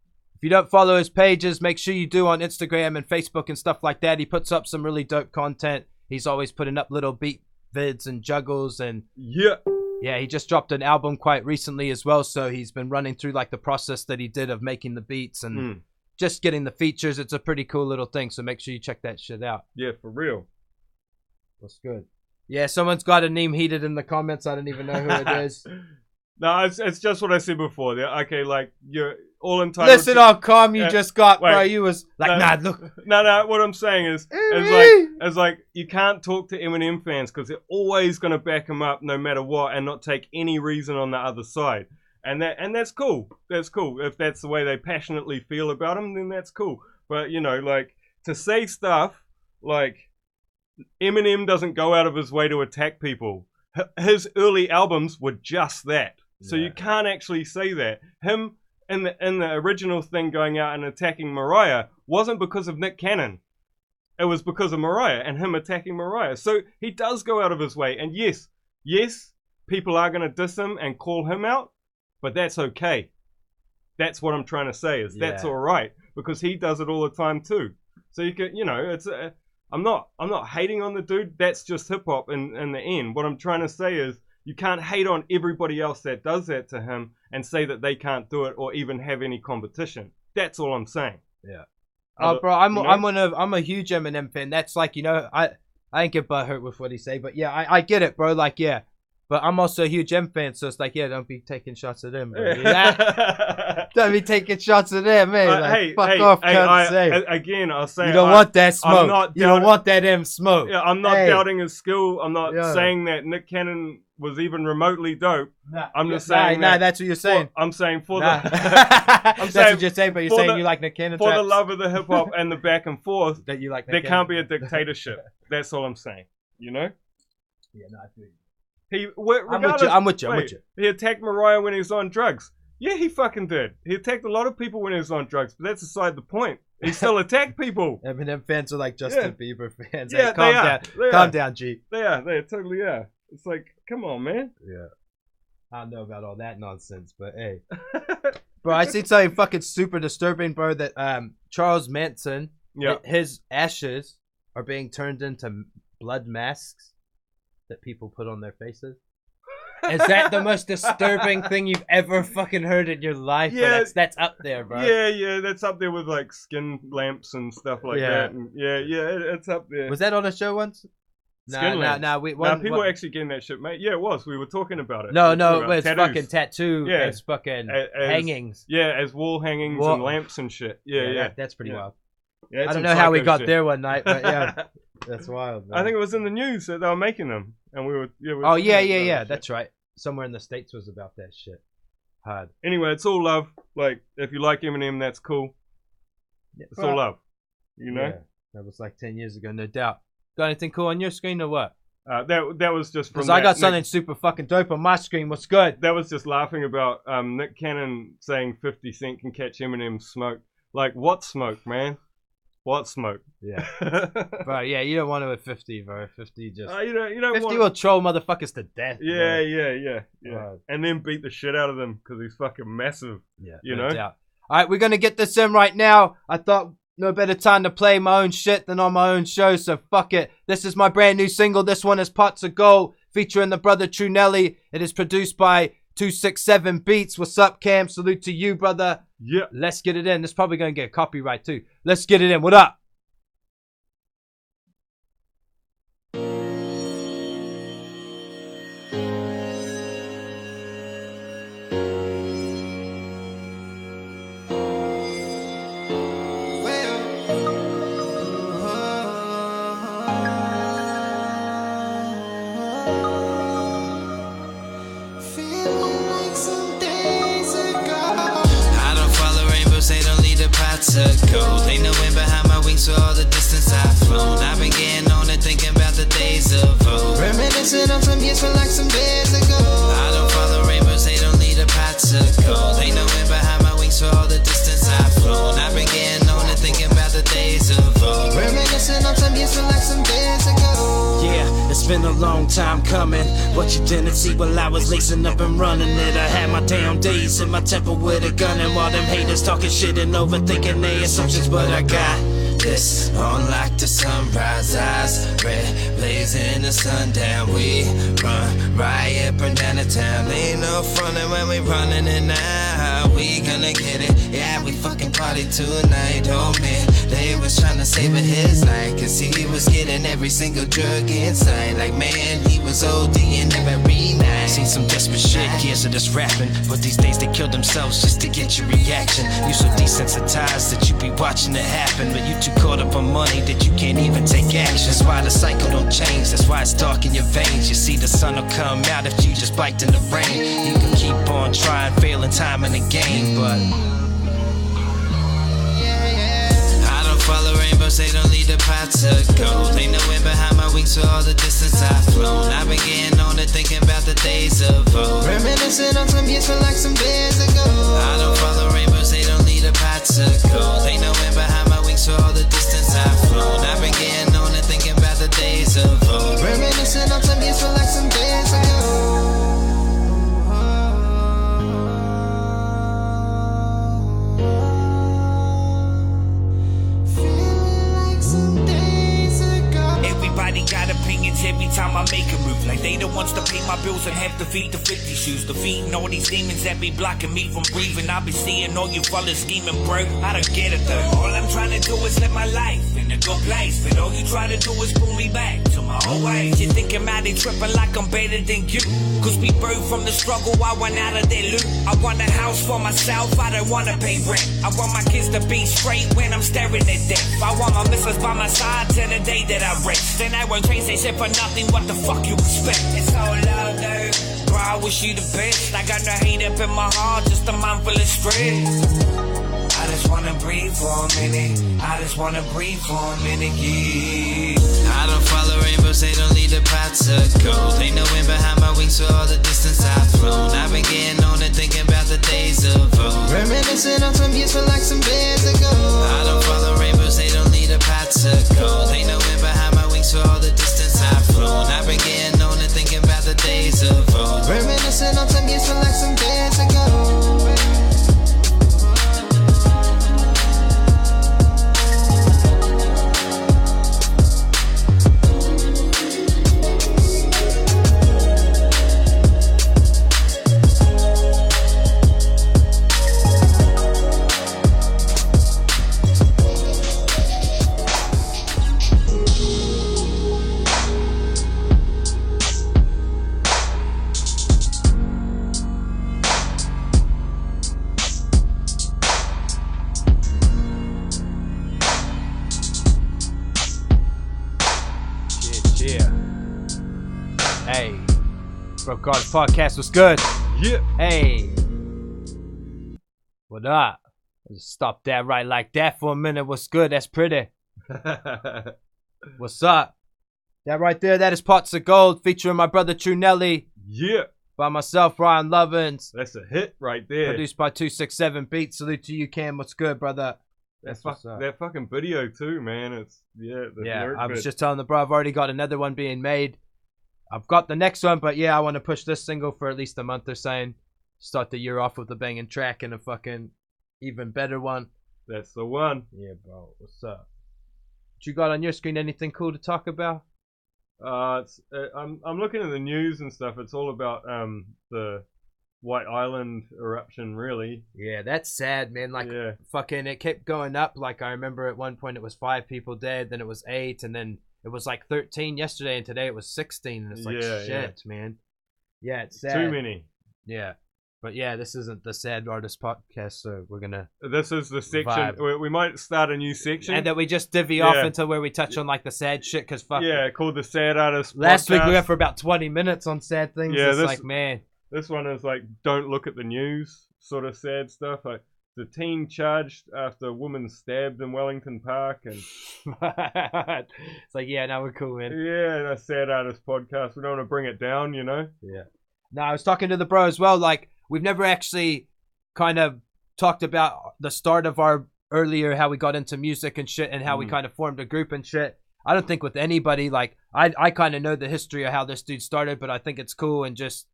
If you don't follow his pages, make sure you do on Instagram and Facebook and stuff like that. He puts up some really dope content. He's always putting up little beat vids and juggles and yeah, he just dropped an album quite recently as well. So he's been running through like the process that he did of making the beats and just getting the features. It's a pretty cool little thing. So make sure you check that shit out. Yeah, for real. That's good. Yeah, someone's got a name heated in the comments. I don't even know who it is. No, it's just what I said before. Okay, like, you're all entitled. Listen how calm you just got, bro. You was like, nah, look. No, what I'm saying is like you can't talk to Eminem fans because they're always going to back him up no matter what and not take any reason on the other side. And that's cool. That's cool. If that's the way they passionately feel about him, then that's cool. But, you know, like, to say stuff like Eminem doesn't go out of his way to attack people. His early albums were just that. So you can't actually say that. Him in the original thing going out and attacking Mariah wasn't because of Nick Cannon. It was because of Mariah and him attacking Mariah. So he does go out of his way. And yes, people are going to diss him and call him out, but that's okay. That's what I'm trying to say is that's all right because he does it all the time too. So you can, you know, it's I'm not hating on the dude. That's just hip hop in the end. What I'm trying to say is you can't hate on everybody else that does that to him and say that they can't do it or even have any competition. That's all I'm saying. Yeah. Oh, bro, I'm a huge Eminem fan. That's like, you know, I ain't get butthurt with what he say, but yeah, I get it, bro. Like, yeah. But I'm also a huge M fan, so it's like, yeah, don't be taking shots at him, bro. Don't be taking shots at him, man. Like, fuck off, again, I'll say you don't want that smoke. You don't want that M smoke. Yeah, I'm not doubting his skill. I'm not saying that Nick Cannon was even remotely dope. I'm just saying. That's what you're saying. I'm saying for the. That's what you're saying, but you're saying you like Nick Cannon. For the love of the hip hop and the back and forth, that you like. There can't be a dictatorship. That's all I'm saying. You know. Yeah, no, I feel you. I'm with you. He attacked Mariah when he was on drugs. Yeah, he fucking did. He attacked a lot of people when he was on drugs, but that's aside the point. He still attacked people. Eminem fans are like Justin Bieber fans. Yeah, calm down, G. They totally are. It's like, come on, man. Yeah. I don't know about all that nonsense, but hey. Bro, I see something fucking super disturbing, bro, that Charles Manson, his ashes are being turned into blood masks that people put on their faces. Is that the most disturbing thing you've ever fucking heard in your life? Yeah, that's up there, bro. Yeah, that's up there with like skin lamps and stuff like that. And it's up there. Was that on a show once? People actually getting that shit, mate. Yeah, it was. We were talking about it. No, it's fucking tattoo. Yeah, it's fucking hangings. Yeah, as wall hangings and lamps and shit. Yeah. That's pretty wild. Yeah, I don't know how we got there one night, but yeah. That's wild, man. I think it was in the news that they were making them, and we were. That's right. Somewhere in the States was about that shit. Hard. Anyway, it's all love. Like, if you like Eminem, that's cool. Yeah, it's all love. You know. Yeah, that was like 10 years ago, no doubt. Got anything cool on your screen or what? That was just from. Because I got something super fucking dope on my screen. What's good? That was just laughing about Nick Cannon saying 50 Cent can catch Eminem's smoke. Like, what smoke, man? What smoke? Yeah. Bro, yeah, you don't want to with 50, bro. 50 just... you don't 50 will troll motherfuckers to death, Yeah. And then beat the shit out of them because he's fucking massive. Yeah, you know? Doubt. All right, we're going to get this in right now. I thought no better time to play my own shit than on my own show, so fuck it. This is my brand new single. This one is Pots of Gold, featuring the brother True Nelly. It is produced by 267 Beats. What's up, Cam? Salute to you, brother. Yeah. Let's get it in. This is probably going to get copyright too. Let's get it in. What up? Cold. Ain't no wind behind my wings for all the distance I've flown. I've been getting on and thinking about the days of old. Reminiscing on some years feel like some days ago. I don't follow rainbows, they don't need a pot to cold. Ain't no wind behind my wings for all the distance I've flown. I've been getting on and thinking about the days of old. Reminiscing on some years feel like some days ago. Yeah, it's been a long time coming. What you didn't see while I was lacing up and running it. I had my damn days in my temple with a gun, and while them haters talking shit and overthinking their assumptions, but I got this on like the sunrise, eyes red, blazing the sundown. We run riot, burn down the town. Ain't no frontin' when we running it now. We gonna get it, yeah, we fucking party tonight. Oh man, they was tryna savor his life, cause he was getting every single drug in sight. Like man, he was ODing every night. Seen some desperate shit, years of this rapping, but these days they kill themselves just to get your reaction. You so desensitized that you be watching it happen, but you too caught up on money that you can't even take action. That's why the cycle don't change, that's why it's dark in your veins. You see the sun will come out if you just bite in the rain. You can keep on trying, failing time in the game, but I don't follow rainbows, they don't lead the path to gold. Ain't no wind behind my wings for all the distance I've flown. I've been getting on and thinking about the days of old, reminiscing on some years feel like some years ago. I don't follow rainbows, they don't lead the path to gold. Ain't no wind behind my wings for all the distance I've flown. I've been getting on and thinking about the days of old, reminiscing on some years feel like some years ago. Everybody got opinions every time I make a move. Like they the ones to pay my bills and have to feed the 50 shoes. Defeating all these demons that be blocking me from breathing. I be seeing all you fellas scheming, bro. I don't get it though. All I'm trying to do is live my life in a good place, but all you try to do is pull me back to my old ways. You thinking about it tripping like I'm better than you, cause we broke from the struggle. I went out of their loot. I want a house for myself, I don't wanna pay rent. I want my kids to be straight when I'm staring at death. I want my missus by my side till the day that I rest. Then I won't change they shit for nothing, what the fuck you expect? It's all love though, bro, I wish you the best. I got no hate up in my heart, just a mind full of stress. I just wanna breathe for a minute, I just wanna breathe for a minute, yeah. I don't follow rainbows, they don't lead the path to gold. Ain't no wind behind my wings for all the distance I've flown. I've been getting on and thinking about the days of old, reminiscing on some years feel like some years ago. I don't follow rainbows, they don't lead the path to gold. Ain't no wind behind my wings for all the distance I've flown. I've been getting on and thinking about the days of old, reminiscing on some years feel like some years ago. God, podcast was good. Yeah. Hey. What up? Just stop that right like that for a minute. What's good? That's pretty. What's up? That right there, that is Pots of Gold featuring my brother True Nelly. Yeah. By myself, Ryan Lovins. That's a hit right there. Produced by 267 Beats. Salute to you, Cam. What's good, brother? That fucking video too, man. It's I was just telling the bro, I've already got another one being made. I've got the next one, but yeah, I want to push this single for at least a month or so. Start the year off with a banging track and a fucking even better one. That's the one. Yeah, bro. What's up? What you got on your screen? Anything cool to talk about? I'm looking at the news and stuff. It's all about the White Island eruption, really. Yeah, that's sad, man. Like, fucking, it kept going up. Like, I remember at one point it was 5 people dead, then it was 8, and then it was like 13 yesterday, and today it was 16. And it's like, shit, man. Yeah, it's sad. Too many. Yeah. But yeah, this isn't the Sad Artist podcast, so we're going to... This is the section. We might start a new section. And then we just divvy off until where we touch on like the sad shit, because fuck... Yeah, called the Sad Artist Last podcast. week we went for about 20 minutes on sad things. Yeah, it's like, man... This one is like, don't look at the news, sort of sad stuff. Like, the teen charged after a woman stabbed in Wellington Park. And it's like, yeah, no, we're cool, man. Yeah, the Sad Artist podcast. We don't want to bring it down, you know? Yeah. No, I was talking to the bro as well, like, we've never actually kind of talked about the start of our earlier, how we got into music and shit and how we kind of formed a group and shit. I don't think with anybody, like, I kind of know the history of how this dude started, but I think it's cool and just,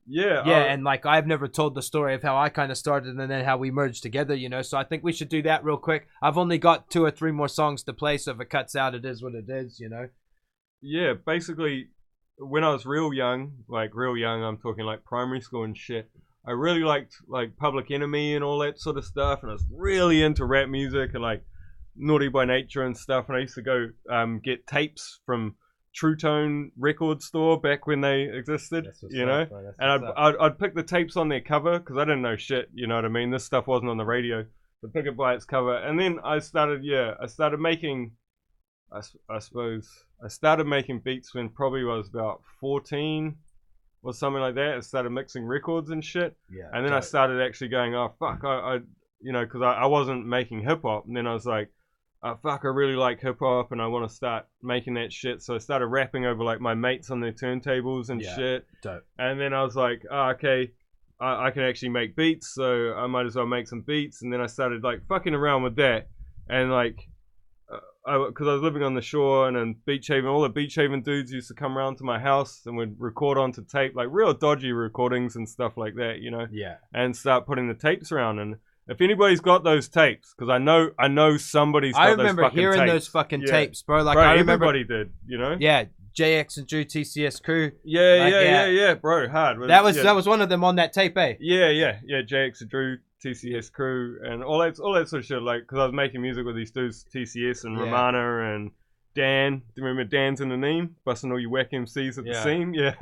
and like, I've never told the story of how I kind of started and then how we merged together, you know, so I think we should do that real quick. I've only got 2 or 3 more songs to play, so if it cuts out, it is what it is, you know? Yeah, basically, when I was real young, I'm talking like primary school and shit, I really liked like Public Enemy and all that sort of stuff, and I was really into rap music and like Naughty by Nature and stuff, and I used to go get tapes from True Tone record store back when they existed, you know, and I'd pick the tapes on their cover because I didn't know shit, you know what I mean? This stuff wasn't on the radio. So pick it by its cover, and then I started making, I suppose I started making beats when probably was about 14 or something like that. I started mixing records and shit, and then I started actually going, oh fuck, I you know, because I wasn't making hip hop, and then I was like, oh fuck, I really like hip hop and I want to start making that shit. So I started rapping over like my mates on their turntables and shit. Dope. And then I was like, oh, okay, I can actually make beats, so I might as well make some beats. And then I started like fucking around with that, and like, because I was living on the shore, and then beach haven, all the beach haven dudes used to come around to my house and would record onto tape, like real dodgy recordings and stuff like that, you know. Yeah. And start putting the tapes around. And if anybody's got those tapes, because I know somebody's got those fucking tapes. I remember hearing those fucking tapes, bro. Like, I remember everybody did, you know. Yeah, JX and Drew TCS crew. Yeah, bro, hard. That was one of them on that tape, eh? Yeah, JX and Drew TCS crew and all that sort of shit. Like, because I was making music with these dudes, TCS and Romana and Dan. Do you remember Dan's in the name? Busting all you whack MCs at the seam? Yeah.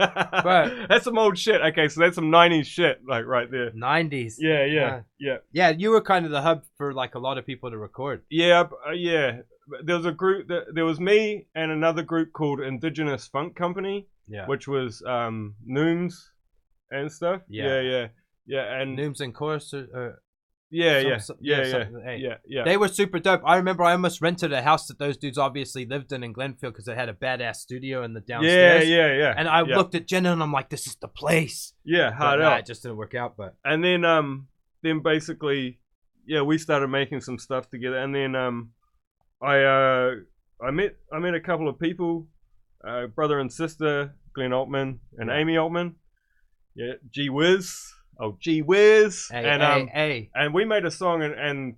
Bro. That's some old shit. Okay, so that's some 90s shit, like right there. 90s. Yeah. Yeah, you were kind of the hub for like a lot of people to record. Yeah. There was a group, there was me and another group called Indigenous Funk Company, which was Nooms and stuff. Yeah. And Nooms and Chorus. Yeah. They were super dope. I remember I almost rented a house that those dudes obviously lived in Glenfield because it had a badass studio in the downstairs. Yeah. And I looked at Jenna and I'm like, this is the place. Yeah, hard out. It just didn't work out. But and then basically, we started making some stuff together. And then I met a couple of people, brother and sister, Glenn Altman and Amy Altman. Yeah, Gee Whiz. Oh, Gee Whiz. And we made a song, and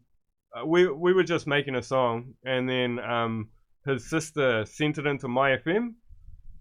we were just making a song, and then his sister sent it into My FM,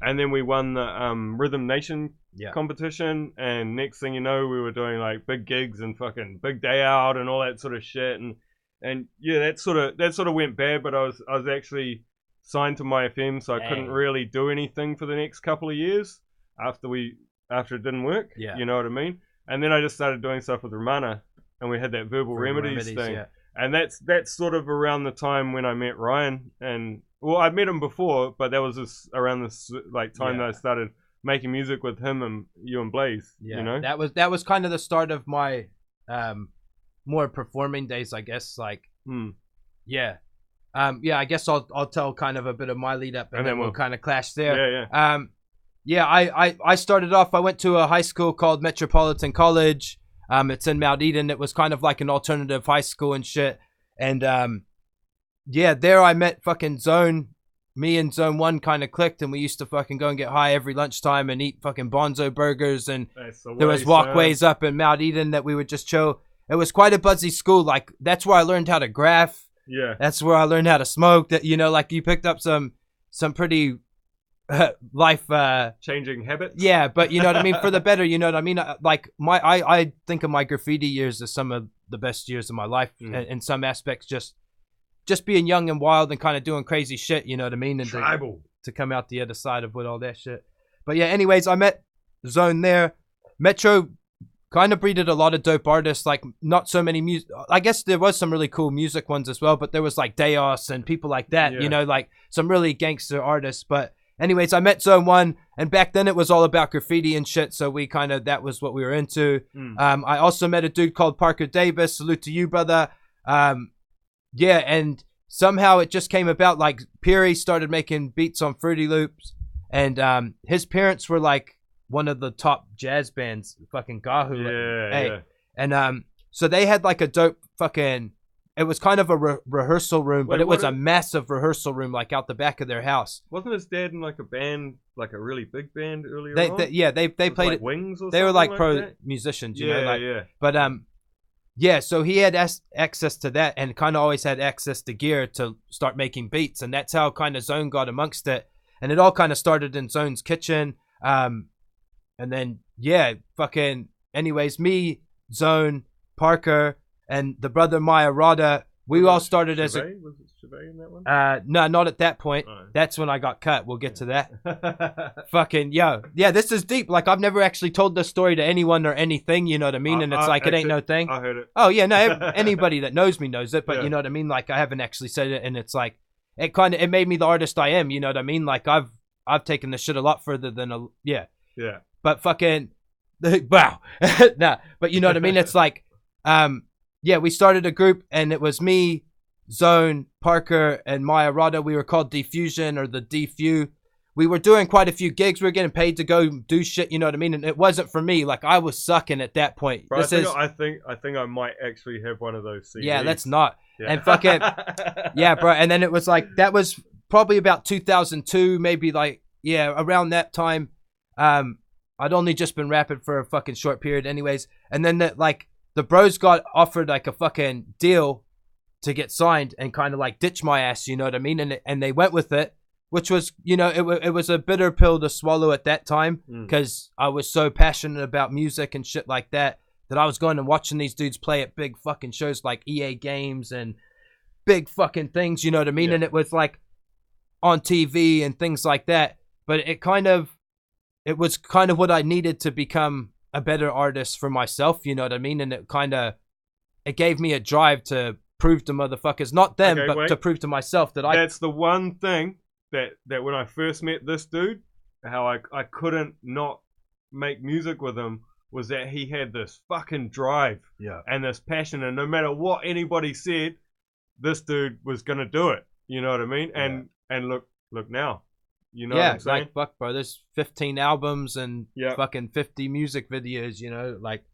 and then we won the Rhythm Nation competition, and next thing you know, we were doing like big gigs and fucking Big Day Out and all that sort of shit, and that sort of went bad, but I was actually signed to My FM, so I couldn't really do anything for the next couple of years after it didn't work. Yeah, you know what I mean. And then I just started doing stuff with Romana, and we had that Verbal Remedies thing. Yeah. And that's sort of around the time when I met Ryan. And well, I'd met him before, but that was around this like time that I started making music with him and you and Blaze. Yeah, you know, that was kind of the start of my more performing days, I guess. Like, I guess I'll tell kind of a bit of my lead up, and then we'll kind of clash there. I started off, I went to a high school called Metropolitan College. It's in Mount Eden. It was kind of like an alternative high school and shit. And there I met fucking Zone. Me and Zone 1 kind of clicked, and we used to fucking go and get high every lunchtime and eat fucking Bonzo burgers. And there was walkways up in Mount Eden that we would just chill. It was quite a buzzy school. Like, that's where I learned how to graph. Yeah. That's where I learned how to smoke. That, you know, like, you picked up some pretty life changing habits. Yeah, but you know what I mean, for the better, you know what I mean. Like, I think of my graffiti years as some of the best years of my life in some aspects. Just being young and wild and kind of doing crazy shit, you know what I mean, and tribal to come out the other side of with all that shit. But yeah, anyways, I met Zone there. Metro kind of breeded a lot of dope artists, like not so many music. I guess there was some really cool music ones as well, but there was like Deos and people like that, you know, like some really gangster artists. But anyways, I met Zone 1, and back then it was all about graffiti and shit, so we kind of, that was what we were into. I also met a dude called Parker Davis. Salute to you, brother. And somehow it just came about, like, Peary started making beats on Fruity Loops, and his parents were like one of the top jazz bands, fucking Gahu. And so they had like a dope fucking it was kind of a rehearsal room, but Wait, it was what a is- massive rehearsal room, like out the back of their house. Wasn't his dad in like a band, like a really big band earlier They on? they Was it played like it. Wings or They were something like pro that? musicians, you Yeah, know. Like, yeah. but yeah. So he had access to that, and kind of always had access to gear to start making beats, and that's how kind of Zone got amongst it. And it all kind of started in Zone's kitchen, and then yeah, fucking. Anyways, me, Zone, Parker, and the brother Maya Rada, we all started as a. Was it Chevy in that one? No, not at that point. Oh. That's when I got cut. We'll get to that. Fucking yo, yeah, this is deep. Like I've never actually told this story to anyone or anything. You know what I mean? And it's like it ain't no thing. I heard it. Oh yeah, no. Anybody that knows me knows it. But Yeah. you know what I mean? Like I haven't actually said it, and it's like it made me the artist I am. You know what I mean? Like I've taken this shit a lot further than yeah. Yeah. But fucking wow, nah. But you know what I mean? It's like yeah, we started a group, and it was me, Zone, Parker, and Maya Rada. We were called Diffusion or the Defu. We were doing quite a few gigs. We were getting paid to go do shit. You know what I mean? And it wasn't for me. Like I was sucking at that point. Bro, This is I think I might actually have one of those CDs. yeah. Let's not. Yeah. And fucking yeah, bro. And then it was like that was probably about 2002, maybe like yeah, around that time. I'd only just been rapping for a fucking short period, anyways. And then the bros got offered like a fucking deal to get signed and kind of like ditch my ass, you know what I mean? And they went with it, which was, you know, it was a bitter pill to swallow at that time because I was so passionate about music and shit like that I was going and watching these dudes play at big fucking shows like EA Games and big fucking things, you know what I mean? Yeah. And it was like on TV and things like that. But it was kind of what I needed to become a better artist for myself, you know what I mean? And it gave me a drive to prove to motherfuckers, not them, Okay, but wait. to prove to myself that That's the one thing that when I first met this dude, how I couldn't not make music with him was that he had this fucking drive and this passion, and no matter what anybody said, this dude was gonna do it. You know what I mean? And look now. You know what I'm saying? like fuck, bro. There's 15 albums and Yeah. fucking 50 music videos. You know, like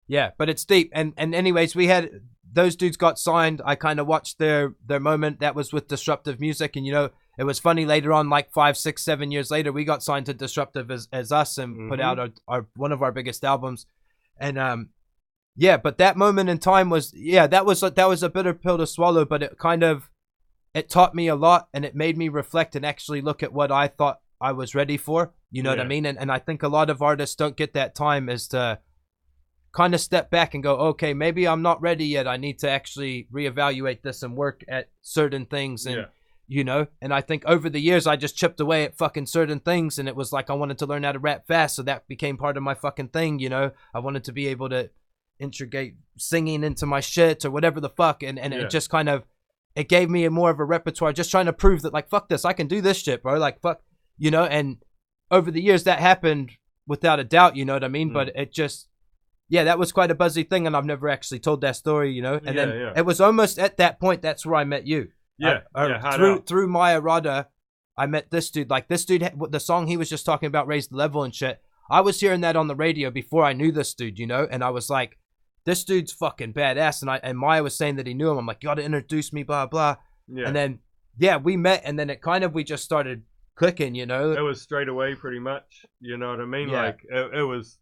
yeah. But it's deep. And anyways, we had those dudes got signed. I kind of watched their moment. That was with Disruptive Music, and you know, it was funny later on, like 5, 6, 7 years later, we got signed to Disruptive as us and put out our one of our biggest albums. And yeah, but that moment in time was that was a bitter pill to swallow, but it taught me a lot, and it made me reflect and actually look at what I thought I was ready for. You know what I mean? And I think a lot of artists don't get that time is to kind of step back and go, okay, maybe I'm not ready yet. I need to actually reevaluate this and work at certain things. And, you know, and I think over the years, I just chipped away at fucking certain things. And it was like, I wanted to learn how to rap fast. So that became part of my fucking thing. You know, I wanted to be able to integrate singing into my shit or whatever the fuck. And it just kind of, it gave me more of a repertoire, just trying to prove that, like, fuck this, I can do this shit, bro. Like, fuck, you know, and over the years that happened without a doubt, you know what I mean? But it just, that was quite a buzzy thing, and I've never actually told that story, you know? And then it was almost at that point, that's where I met you. Through Maya Rada, I met this dude. Like, this dude, the song he was just talking about, Raise the Level and shit. I was hearing that on the radio before I knew this dude, you know? And I was like, this dude's fucking badass. And Maya was saying that he knew him. I'm like, you gotta introduce me, blah, blah. Yeah. And then, we met, and then we just started clicking, you know? It was straight away pretty much, you know what I mean? Like, it was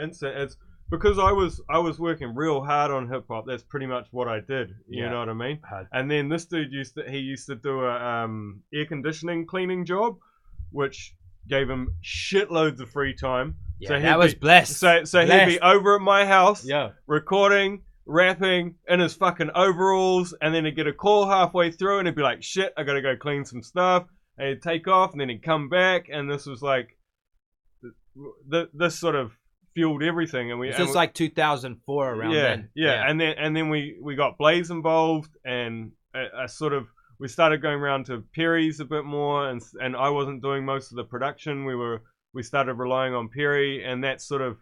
instant. It's because I was working real hard on hip hop. That's pretty much what I did, you know what I mean? And then this dude used to do a air conditioning cleaning job, which gave him shitloads of free time. Yeah, so that was blessed. So he'd be over at my house, Yeah. recording, rapping in his fucking overalls, and then he'd get a call halfway through, and he'd be like, "Shit, I gotta go clean some stuff." And he'd take off, and then he'd come back, and this was like, this sort of fueled everything. And This was like 2004 around then. Yeah, and then we got Blaze involved, and we started going around to Perry's a bit more, and I wasn't doing most of the production. We started relying on Perry, and that's sort of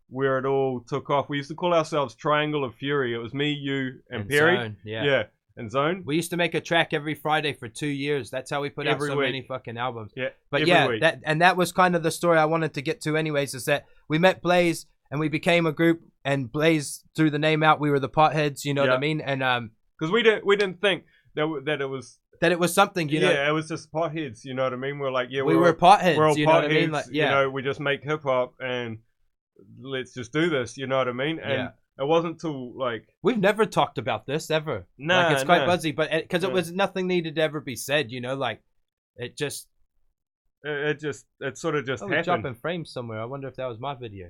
where it all took off. We used to call ourselves Triangle of Fury. It was me, you, and Perry. Zone, and Zone. We used to make a track every Friday for 2 years. That's how we put Every out so week. many fucking albums. Yeah, But every week. that was kind of the story I wanted to get to anyways, is that we met Blaze, and we became a group, and Blaze threw the name out. We were the PotHeads, you know what I mean? And because we didn't think that it was something, you know. Yeah, it was just PotHeads, you know what I mean? We're like, yeah, we were PotHeads, we're all you know what I mean? PotHeads, Like, yeah. You know, we just make hip hop and let's just do this, you know what I mean? And it wasn't till like we've never talked about this ever. Nah, like it's quite buzzy, but because it was nothing needed to ever be said, you know, like it sort of just happened. Dropping frames somewhere. I wonder if that was my video.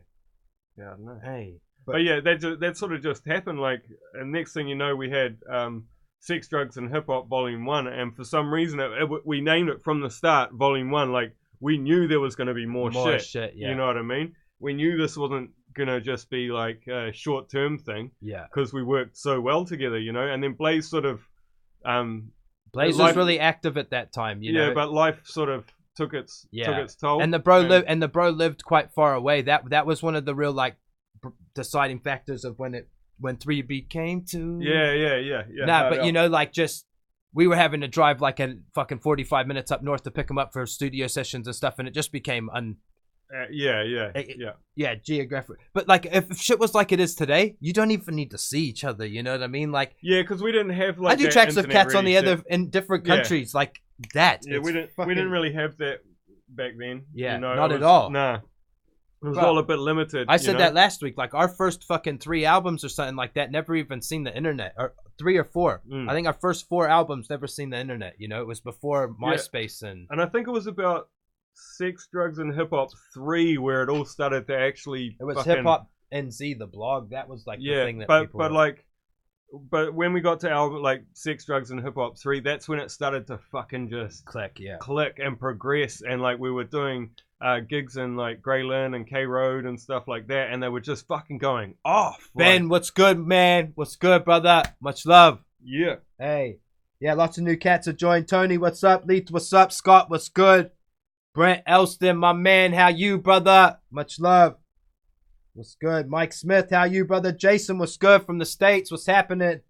Yeah, I don't know. Hey, but yeah, that sort of just happened. Like, and next thing you know, we had Sex, Drugs, and Hip Hop Volume 1, and for some reason we named it from the start Volume 1. Like, we knew there was going to be more shit. Yeah. You know what I mean? We knew this wasn't going to just be like a short-term thing. Yeah. Because we worked so well together, you know? And then Blaze sort of... Blaze was really active at that time, you know? Yeah, but life sort of took its toll. And the bro lived quite far away. That was one of the real, like, deciding factors of when 3 became 2. Yeah. Nah, but you know, like, just we were having to drive like a fucking 45 minutes up north to pick him up for studio sessions and stuff, and it just became geographic. But like, if shit was like it is today, you don't even need to see each other. You know what I mean? Like, yeah, because we didn't have like. I do tracks with cats on the other in different countries like that. Yeah, we didn't really have that back then. Yeah, you know? not at all. Nah. It was all a bit limited. I said that last week. Like, our first fucking 3 albums or something like that never even seen the internet. Or 3 or 4. I think our first 4 albums never seen the internet. You know, it was before MySpace and I think it was about Sex, Drugs, and Hip Hop 3 where it all started to actually. It was Hip Hop NZ, the blog. That was like the thing that people but when we got to album like Sex, Drugs, and Hip Hop 3, that's when it started to fucking just click and progress, and like we were doing gigs in like Grey Lynn and K Road and stuff like that, and they were just fucking going off. Ben, what's good, man? What's good, brother? Much love. Yeah. Hey. Yeah, lots of new cats have joined. Tony, what's up? Leith, what's up? Scott, what's good? Brent Elston, my man, how you, brother? Much love. What's good? Mike Smith, how you, brother? Jason, what's good from the States? What's happening?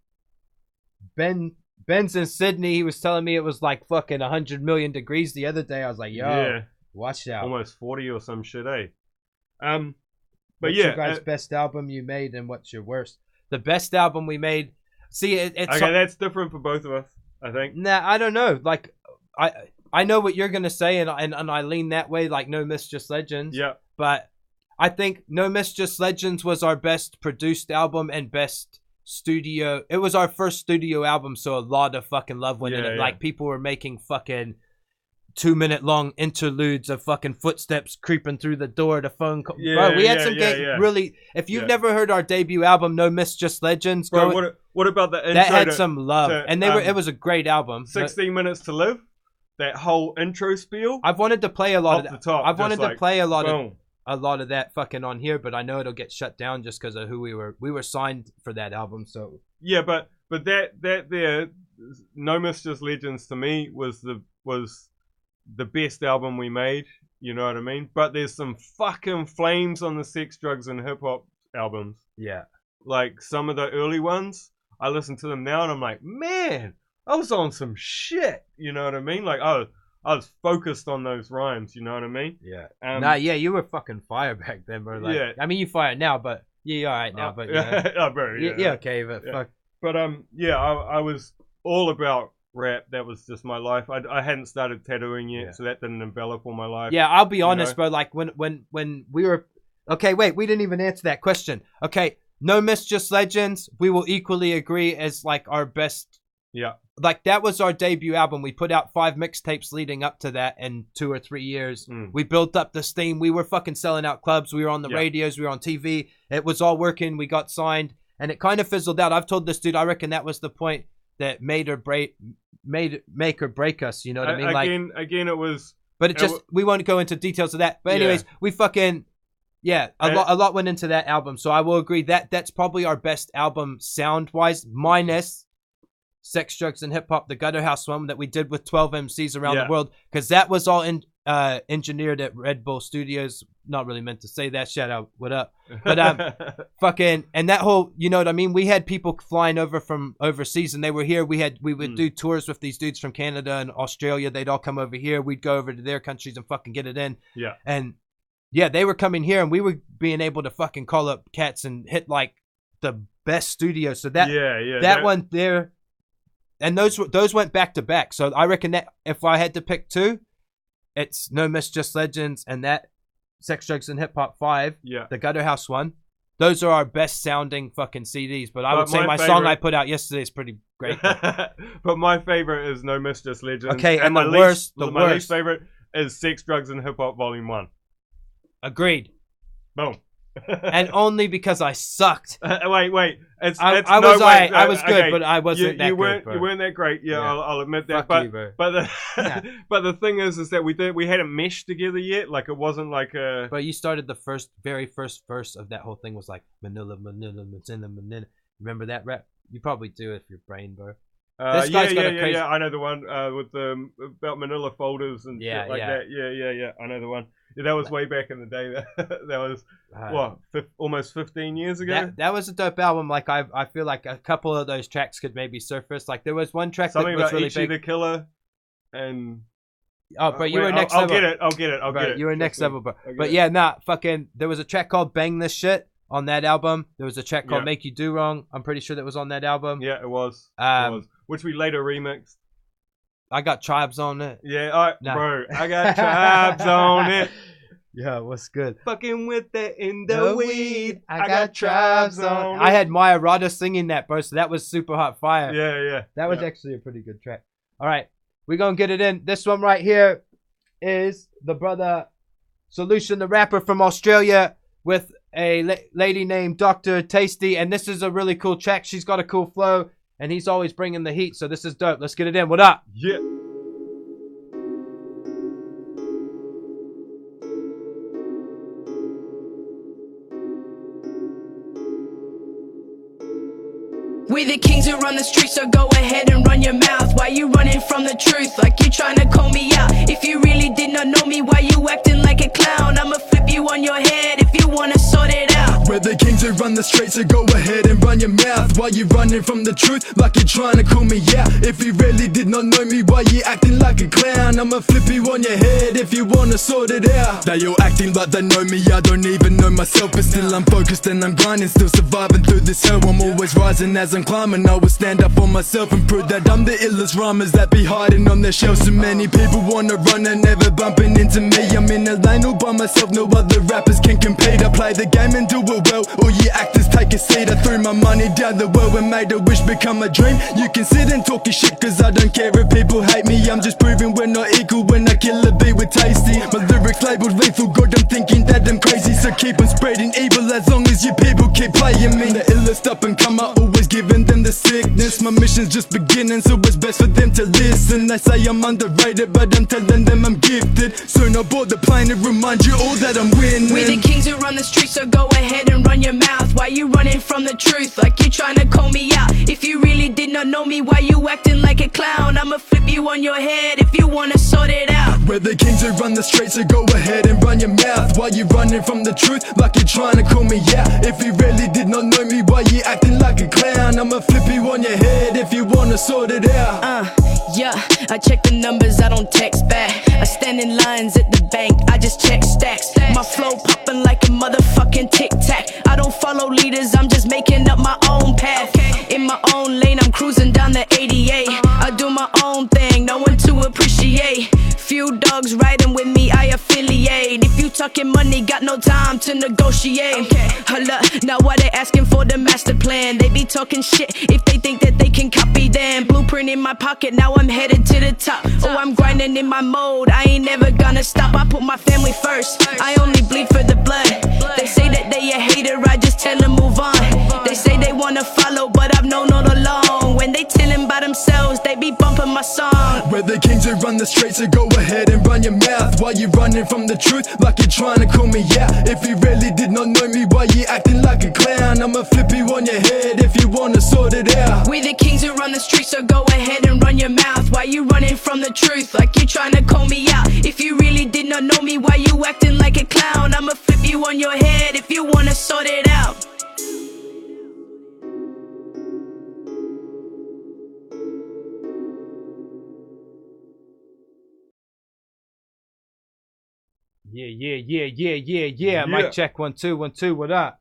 Ben's in Sydney. He was telling me it was like fucking 100 million degrees the other day. I was like, yo, watch out. Almost 40 or some shit, eh? But what's your guys' best album you made, and what's your worst? The best album we made. See, it's okay. That's different for both of us, I think. Nah, I don't know. Like, I know what you're gonna say, and I lean that way. Like, No Myths, Just Legends. Yeah. But I think No Myths, Just Legends was our best produced album and best studio. It was our first studio album, so a lot of fucking love went in it. Like, people were making fucking 2-minute long interludes of fucking footsteps creeping through the door to phone call. Bro, we had some really. If you've never heard our debut album, No Myths, Just Legends, bro, what about the intro? That had some love, and it was a great album. 16 Minutes to Live. That whole intro spiel. I've wanted to play a lot of that. I've wanted to play a lot of that fucking on here, but I know it'll get shut down just because of who we were. We were signed for that album, so yeah. But that there, No Myths, Just Legends to me was the best album we made. You know what I mean? But there's some fucking flames on the Sex, Drugs, and Hip Hop albums. Yeah, like some of the early ones. I listen to them now and I'm like, man, I was on some shit. You know what I mean? Like, I was focused on those rhymes. You know what I mean? Yeah. You were fucking fire back then, bro. Like, yeah. I mean, you fire now, but you're all right now. But bro, yeah, okay, but fuck. But I was all about rap. That was just my life. I hadn't started tattooing yet, so that didn't envelop all my life. Yeah, I'll be honest, bro. Like when we were, okay, wait, we didn't even answer that question. Okay, No Myths, Just Legends. We will equally agree as like our best. Yeah. Like, that was our debut album. We put out 5 mixtapes leading up to that in 2 or 3 years. We built up this theme. We were fucking selling out clubs. We were on the radios. We were on TV. It was all working. We got signed. And it kind of fizzled out. I've told this dude, I reckon that was the point that make or break us. You know what I mean? Again, it was... But we won't go into details of that. But anyways, we fucking... Yeah, a lot went into that album. So I will agree that that's probably our best album sound-wise, minus... Sex, Drugs, and Hip Hop, the Gutter House one that we did with 12 MCs around the world, because that was all engineered at Red Bull Studios. Not really meant to say that. Shout out, what up? But fucking, and that whole, you know what I mean? We had people flying over from overseas, and they were here. We would do tours with these dudes from Canada and Australia. They'd all come over here. We'd go over to their countries and fucking get it in. Yeah. And Yeah, they were coming here, and we were being able to fucking call up cats and hit like the best studio. So that one there, and those went back to back. So I reckon that if I had to pick two, it's No Miss Just Legends and that Sex, Drugs, and Hip Hop 5. Yeah. The Gutter House one. Those are our best sounding fucking CDs. But I would say my song I put out yesterday is pretty great. But my favorite is No Miss Just Legends. Okay, and my worst, my least favorite is Sex, Drugs, and Hip Hop Volume 1. Agreed. Boom. And only because I sucked. Wait. I was good, but I wasn't that good. You weren't that great. Yeah, Yeah. I'll admit that. Fuck you, bro. But the thing is that we hadn't meshed together yet. Like it wasn't like a. But you started the very first verse of that whole thing was like Manila. Remember that rap? You probably do if you're brain, bro. This guy's got a crazy... yeah. I know the one with the about Manila folders and shit like that. Yeah. I know the one. Yeah, that was way back in the day. That was almost 15 years ago. That was a dope album. Like I feel like a couple of those tracks could maybe surface. Like there was one track something that was about really Ichi big. the Killer, and but you were next I'll level. I'll get it. You were next level, bro. But yeah, fucking. There was a track called "Bang This Shit" on that album. There was a track called "Make You Do Wrong." I'm pretty sure that was on that album. Yeah, it was. Which we later remixed. I got Tribes on it. Yeah, bro, I got Tribes on it. Yeah, what's good? Fucking with the in the weed. I got Tribes on it. I had Maya Rada singing that, bro, so that was super hot fire. Yeah. That was actually a pretty good track. All right, we're going to get it in. This one right here is the brother Solution, the rapper from Australia, with a lady named Dr. Tasty, and this is a really cool track. She's got a cool flow, and he's always bringing the heat, so this is dope. Let's get it in. What up? Yeah. We the kings who run the streets, so go ahead and run your mouth. Why you running from the truth like you trying to call me out? If you really did not know me, why you acting like a clown? I'ma flip you on your head if you wanna sort it out. We're the kings who run the streets, so go ahead and run your mouth. Why you running from the truth like you trying to call me out? If you really did not know me, why you acting like a clown? I'ma flip you on your head if you wanna sort it out. They all acting like they know me, I don't even know myself, but still I'm focused and I'm grinding, still surviving through this hell. I'm always rising as I'm climbing. I will stand up for myself and prove that I'm the illest rhymers that be hiding on their shelves. So many people wanna run and never bumping into me. I'm in a lane all by myself, no other rappers can compete. I play the game and do it well, all you actors take a seat. I threw my money down the well and made a wish become a dream. You can sit and talk your shit, cause I don't care if people hate me. I'm just proving we're not equal when I kill a beat with Tasty. My lyrics labeled lethal, God, I'm thinking that I'm crazy. So keep on spreading evil as long as you people keep playing me. The illest up and come, I always giving them the sickness. My mission's just beginning, so it's best for them to listen. They say I'm underrated, but I'm telling them I'm gifted. Soon I board the plane and remind you all that I'm winning. We the kings who run the streets, so go ahead and run your mouth. Why you running from the truth like you trying to call me out? If you really did not know me, why you acting like a clown? I'ma flip you on your head if you wanna sort it out. We're the kings who run the streets, so go ahead and run your mouth. Why you running from the truth like you're trying to call me out? If you really did not know me, why you acting like a clown? I'ma flip you on your head if you wanna sort it out. Yeah, I check the numbers, I don't text back. I stand in lines at the bank, I just check stacks. My flow popping like a motherfucking tic-tac. I don't follow leaders, I'm just making up my own path. In my own lane, I'm cruising down the 88. I do my own thing, no one to appreciate. Few dogs riding with me, I affiliate. If you talking money, got no time to negotiate. Hold up, now why they asking for the master plan? They be talking shit if they think that they can copy them. Blueprint in my pocket, now I'm headed to the top. Oh, I'm grinding in my mode, I ain't never gonna stop. I put my family first, I only bleed for the blood. They say that they a hater, I just tell them move on. They say they wanna follow, but I've known all along. When they tellin' by themselves, they be bumping my song. We're the kings who run the streets, so go ahead and run your mouth. Why you running from the truth like you're trying to call me out? If you really did not know me, why you acting like a clown? I'ma flip you on your head if you wanna sort it out. We the kings who run the streets, so go ahead and run your mouth. Why you running from the truth like you trying to call me out? If you really did not know me, why you acting like a clown? I'ma flip you on your head if you wanna sort it out. Yeah. Mic check 1 2 1 2. What up?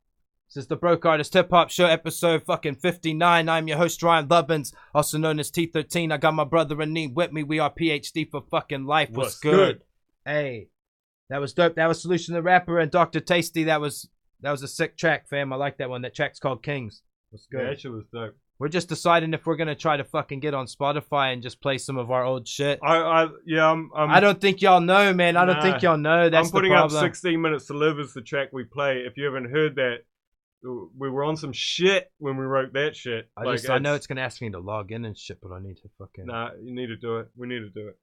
This is the Broke Artist Hip Hop Show, episode fucking 59. I'm your host Ryan Lovins, also known as T13. I got my brother Aneem with me. We are PhD for fucking life. What's good? Hey, that was dope. That was Solution the Rapper and Dr. Tasty. That was a sick track, fam. I like that one. That track's called Kings. What's good? Yeah, that shit was dope. We're just deciding if we're gonna try to fucking get on Spotify and just play some of our old shit. I don't think y'all know, man. I don't think y'all know. That's I'm putting the up problem. 16 Minutes to Live as the track we play. If you haven't heard that, we were on some shit when we wrote that shit. I know it's gonna ask me to log in and shit, but I need to fucking. Nah, you need to do it. We need to do it.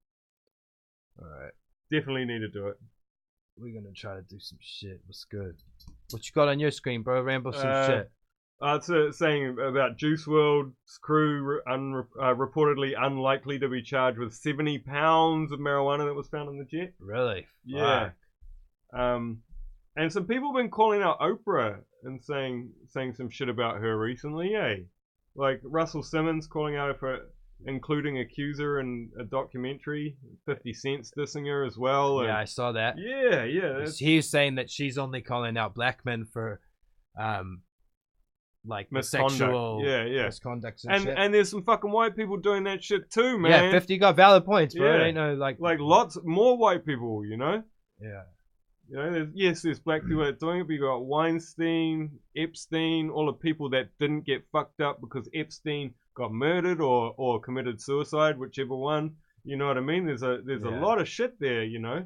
Alright. Definitely need to do it. We're gonna try to do some shit. What's good? What you got on your screen, bro? Ramble some shit. It's saying about Juice WRLD's crew reportedly unlikely to be charged with 70 pounds of marijuana that was found in the jet. Really? Yeah. Fuck. And some people have been calling out Oprah and saying some shit about her recently, like Russell Simmons calling out her for including Accuser in a documentary, 50 Cent's dissing her as well. Yeah, I saw that. Yeah. He's saying that she's only calling out black men for like sexual misconduct and shit. And there's some fucking white people doing that shit too, man. Yeah, 50 got valid points, bro. Yeah. Ain't no like lots more white people, you know? Yeah. You know, there's black people that are doing it, but you got Weinstein, Epstein, all the people that didn't get fucked up because Epstein got murdered or committed suicide, whichever one. You know what I mean? There's a lot of shit there, you know?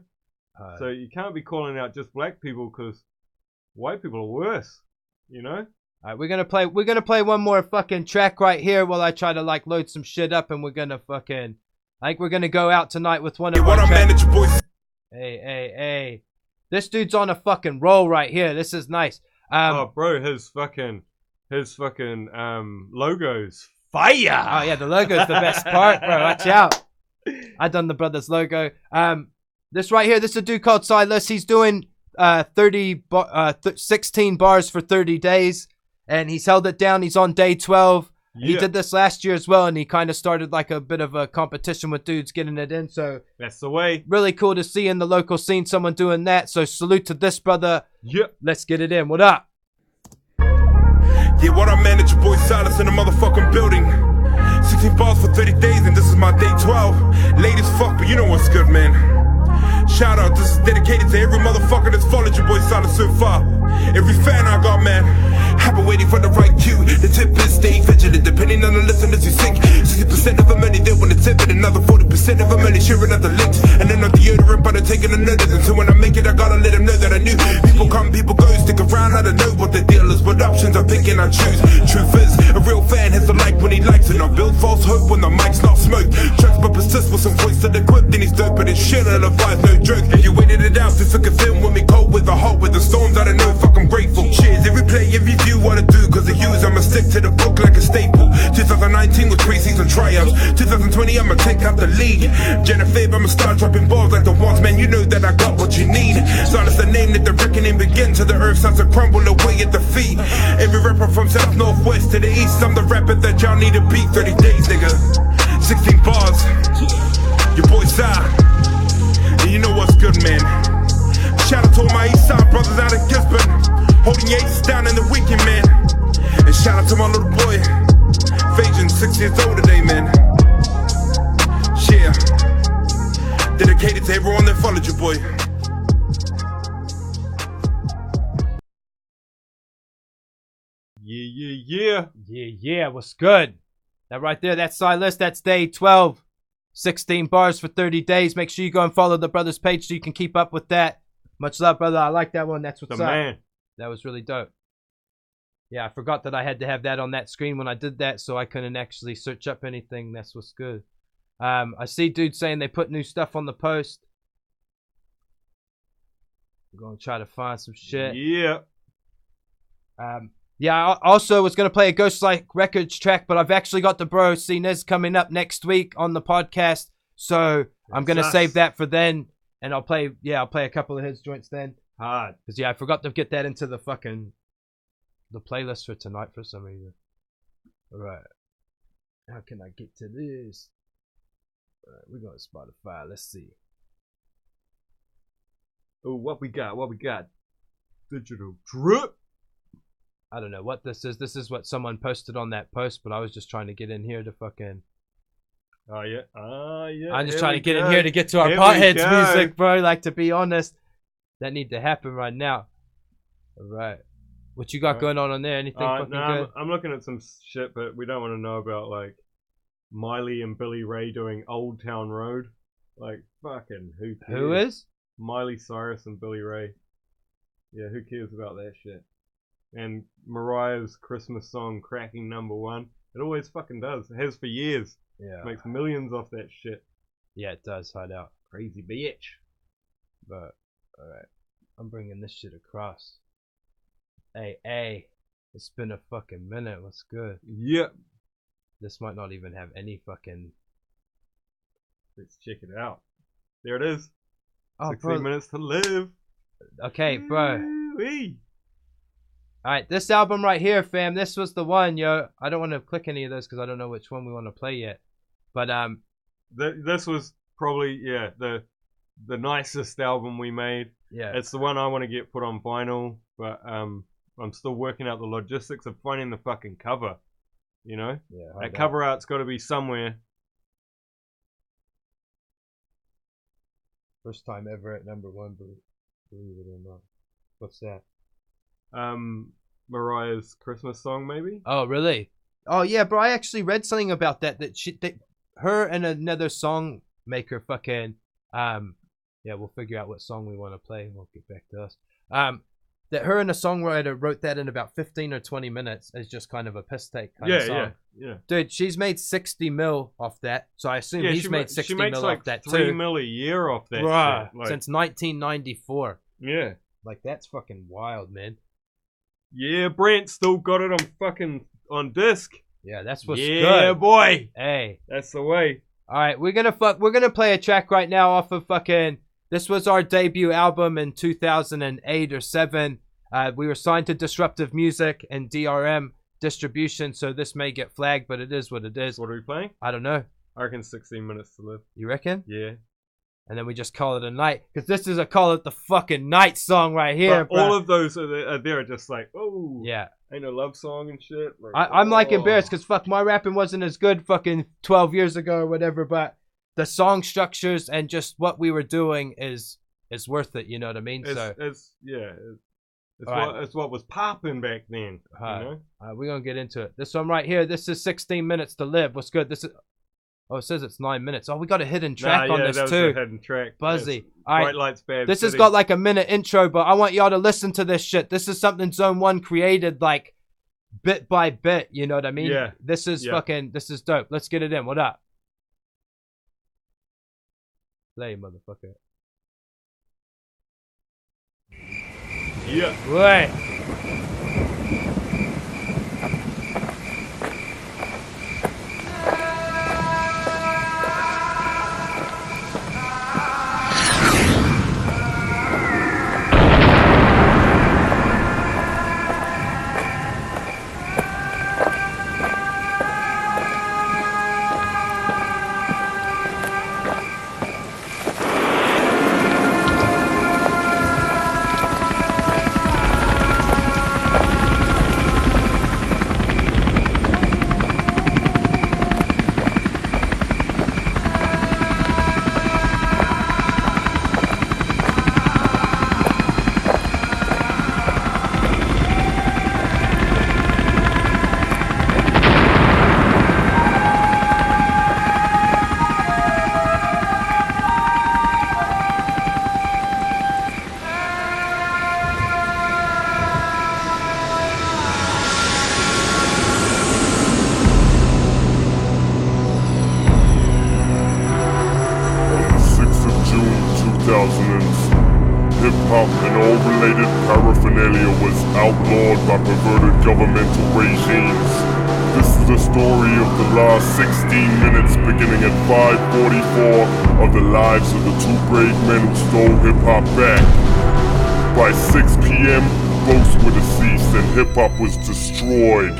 So you can't be calling out just black people because white people are worse, you know? Alright, we're gonna play one more fucking track right here while I try to like load some shit up, and we're gonna fucking we're gonna go out tonight with one of our tracks. Hey. This dude's on a fucking roll right here. This is nice. Bro, his fucking logo's fire. Oh yeah, the logo's the best part, bro. Watch out. I done the brother's logo. This right here, this is a dude called Cyeliss. He's doing 16 bars for 30 days, and he's held it down. He's on day 12. Yeah. He did this last year as well, and he kind of started like a bit of a competition with dudes getting it in. So that's the way. Really cool to see in the local scene someone doing that. So salute to this brother. Yep. Let's get it in. What up? Yeah, what up, man? It's your boy Cyeliss in the motherfucking building. 16 bars for 30 days, and this is my day 12. Late as fuck, but you know what's good, man. Shout out, this is dedicated to every motherfucker that's followed your boy Cyeliss so far. Every fan I got, man. I've been waiting for the right cue. The tip is stay vigilant, depending on the listeners who sing. 60% of them only they want to tip it, another 40% of them only sharing other links. And then not deodorant, but I'm taking another. And so when I make it, I gotta let them know that I knew. People come, people go, stick around, I don't know what the deal is. What options I'm picking, I choose. Truth is, a real fan has a like when he likes it. Not build false hope when the mic's not smoke. Trust but persist with some voice that equipped, then he's dope, but it's shit and advice, no joke. If you waited it out, this took a film with me, cold with the hot, with the storms, I don't know if I'm grateful. Cheers, every play, every view, what I do, cause of yous, I'ma stick to the book like a staple. 2019 was pre-season tryouts. 2020, I'ma take out the lead. Jennifer, I'ma start dropping balls like the ones, man, you know that I got what you need. Silence the name, let the reckoning begin, to the earth starts to crumble away at the feet. Every rapper from south, northwest to the east, I'm the rapper that y'all need to beat. 30 days, nigga, 16 bars. Your boy Cy, and you know what's good, man. Shout out to all my east side brothers out in Gisborne, holding your aces down in the weekend, man. And shout out to my little boy Fajan, 6 years old today, man. Yeah, dedicated to everyone that followed your boy. Yeah, what's good? That right there, that's Cyeliss. That's day 12. 16 bars for 30 days. Make sure you go and follow the brother's page so you can keep up with that. Much love, brother. I like that one. That's what's up. Man. That was really dope. Yeah, I forgot that I had to have that on that screen when I did that, so I couldn't actually search up anything. That's what's good. I see dudes saying they put new stuff on the post. We're going to try to find some shit. Yeah. Yeah, I also was going to play a Ghost Like Records track, but I've actually got the bro Cines coming up next week on the podcast. So I'm going to save that for then. And I'll play a couple of his joints then. Hard. Because, I forgot to get that into the playlist for tonight for some reason. Alright. How can I get to this? Alright, we're going to Spotify. Let's see. Oh, what we got? Digital drip. I don't know what this is. This is what someone posted on that post, but I was just trying to get in here to fucking... Oh, yeah. I'm just trying to get in here to get to our PotHeads music, bro. Like, to be honest, that need to happen right now. All right. What you got going on there? Anything fucking good? I'm looking at some shit, but we don't want to know about, like, Miley and Billy Ray doing Old Town Road. Like, fucking, who cares? Who is? Miley Cyrus and Billy Ray. Yeah, who cares about that shit? And Mariah's Christmas song cracking #1. It always fucking does. It has for years. Yeah. Makes millions off that shit. Yeah, it does. Hide out. Crazy bitch. But, alright. I'm bringing this shit across. Hey. It's been a fucking minute. What's good? Yep. This might not even have any fucking... Let's check it out. There it is. Oh, 16 minutes to live. Okay, bro. Wee. Alright, this album right here, fam. This was the one, yo. I don't want to click any of those because I don't know which one we want to play yet. But, this was probably, yeah, the nicest album we made. Yeah. It's the one I want to get put on vinyl, but I'm still working out the logistics of finding the fucking cover. You know? Yeah. That cover art's got to be somewhere. First time ever at #1, believe it or not. What's that? Mariah's Christmas song, maybe? Oh, really? Oh, yeah, bro. I actually read something about that. That her and another song maker fucking... yeah, we'll figure out what song we want to play. We'll get back to us. That her and a songwriter wrote that in about 15 or 20 minutes as just kind of a piss take kind of song. Yeah. Dude, she's made 60 mil off that, so I assume he's made 60 mil like off that too. 3 mil a year off that Bruh, shit. Like, since 1994. Yeah. Like, that's fucking wild, man. Yeah, Brent still got it on disc. Yeah, that's what's good. good. Yeah, boy. Hey. That's the way. All right, we're gonna play a track right now off of fucking... This was our debut album in 2008 or 7. We were signed to Disruptive Music and DRM Distribution, so this may get flagged, but it is what it is. What are we playing? I don't know. I reckon 16 minutes to live. You reckon? Yeah. And then we just call it a night, because this is a call it the fucking night song right here. But all of those are there just like, oh, yeah, ain't no love song and shit. Like, I'm like embarrassed because fuck, my rapping wasn't as good fucking 12 years ago or whatever, but the song structures and just what we were doing is worth it. You know what I mean? It's what was popping back then. You know? We're gonna get into it. This one right here. This is 16 minutes to live. What's good? This is. Oh, it says it's 9 minutes. Oh, we got a hidden track on this that was too. a hidden track. Buzzy. Yes. All right. Bright Lights Bad This City. has got like a minute intro, but I want y'all to listen to this shit. This is something Zone 1 created like bit by bit. You know what I mean? Yeah. This is fucking. This is dope. Let's get it in. What up? Play, motherfucker. Yeah. Wait. Hip-hop and all related paraphernalia was outlawed by perverted governmental regimes. This is the story of the last 16 minutes beginning at 5:44 of the lives of the two brave men who stole hip-hop back. By 6 p.m., both were deceased and hip-hop was destroyed.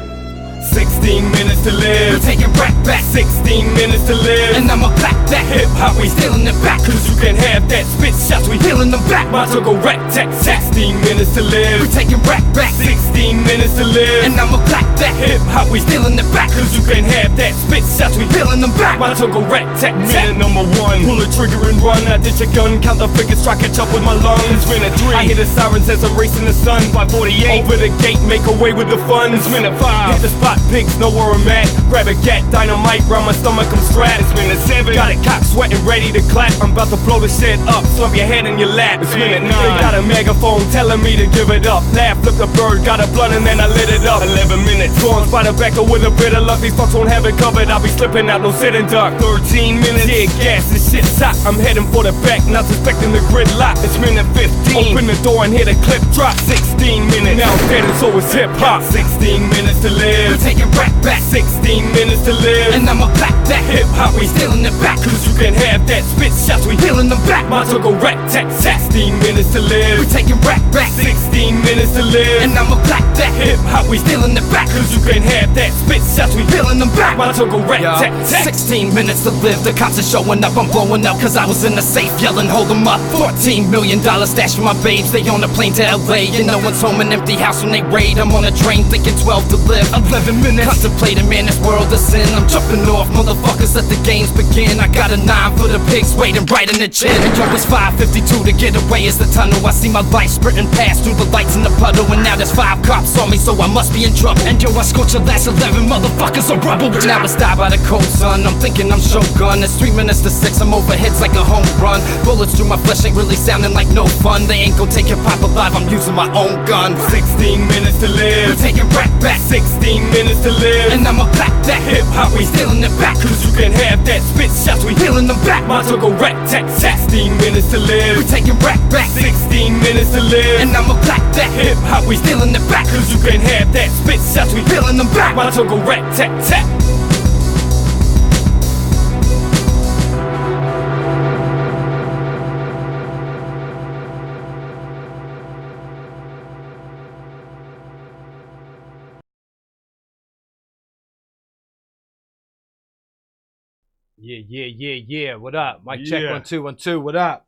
16 minutes to live. We're taking back. 16 minutes to live. And I'ma clap that Hip hop, we stealing it back. Cause you can have that spit shots, we Peeling them back. Might as well go wreck tech. 16 minutes to live. We're taking back. 16 minutes to live. And I'ma clap that Hip hop, we stealing it back. Cause you can have that spit shots, we Peeling them back. Might as well go wreck tech. Minute number 1, pull the trigger and run. I ditch a gun, count the figures, try catch up with my lungs. Minute 3, I hear the sirens as I'm racing the sun. 548, over the gate, make away with the funds. Minute 5, hit the spot, pigs know where I'm at. Grab a gat, dynamite round my stomach, I'm strat. It's minute 7, got it cocked, sweating, ready to clap. I'm about to blow the shit up, slump your head in your lap. It's minute 9, they got a megaphone telling me to give it up. Laugh, flip the bird, got a blunt and then I lit it up. 11 minutes, going by the back door with a bit of luck. These fucks won't have it covered, I'll be slipping out, no sitting duck. 13 minutes, yeah, gas, this shit's hot. I'm heading for the back, not suspecting the gridlock. It's minute 15, open the door and hear the clip drop. 16 minutes, now I'm dead and so it's hip hop. 16 minutes to live. We're taking back. 16 minutes to live. And I'ma clap that Hip hop, we stealing it back. Cause you can have that spit shots, we Peeling them back. Might as well go wreck tech. 16 minutes to live. We're taking back. 16 minutes to live. And I'ma clap that Hip hop, we stealing it back. Cause you can have that spit shots, we Peeling them back. Might as well go wreck tech. 16 minutes to live, the cops are showing up, I'm blowing up. Cause I was in the safe yelling, hold them up. $14 million stash for my babes, they on a plane to LA. And no one's home, an empty house when they raid. I'm on a train thinking 12 to live. 11 minutes, contemplating, man, this world is sin. I'm jumping off, motherfuckers, let the games begin. I got a 9 for the pigs waiting right in the chin. And yo, it's 5:52 to get away is the tunnel. I see my life sprinting past through the lights in the puddle. And now there's 5 cops on me, so I must be in trouble. And yo, I scorch the last 11 motherfuckers are rubble. Now it's died by the cold sun, I'm thinking I'm Shogun. It's 3 minutes to 6, I'm over heads like a home run. Bullets through my flesh ain't really sounding like no fun. They ain't gon' take your pop alive, I'm using my own gun. 16 minutes to live. We're taking back. 16 minutes to live. And I'ma clap that Hip hop, we stealing it back. Cause you can have that spit shots, we Peeling them back. Might as well go wreck tech. 16 minutes to live. We're taking back. 16 minutes to live. And I'ma clap that Hip hop, we stealing it back. Cause you can have that spit shots, we Peeling them back. Might as well go wreck tech. Yeah. What up? Mic check, Yeah. 1 2 1 2. What up?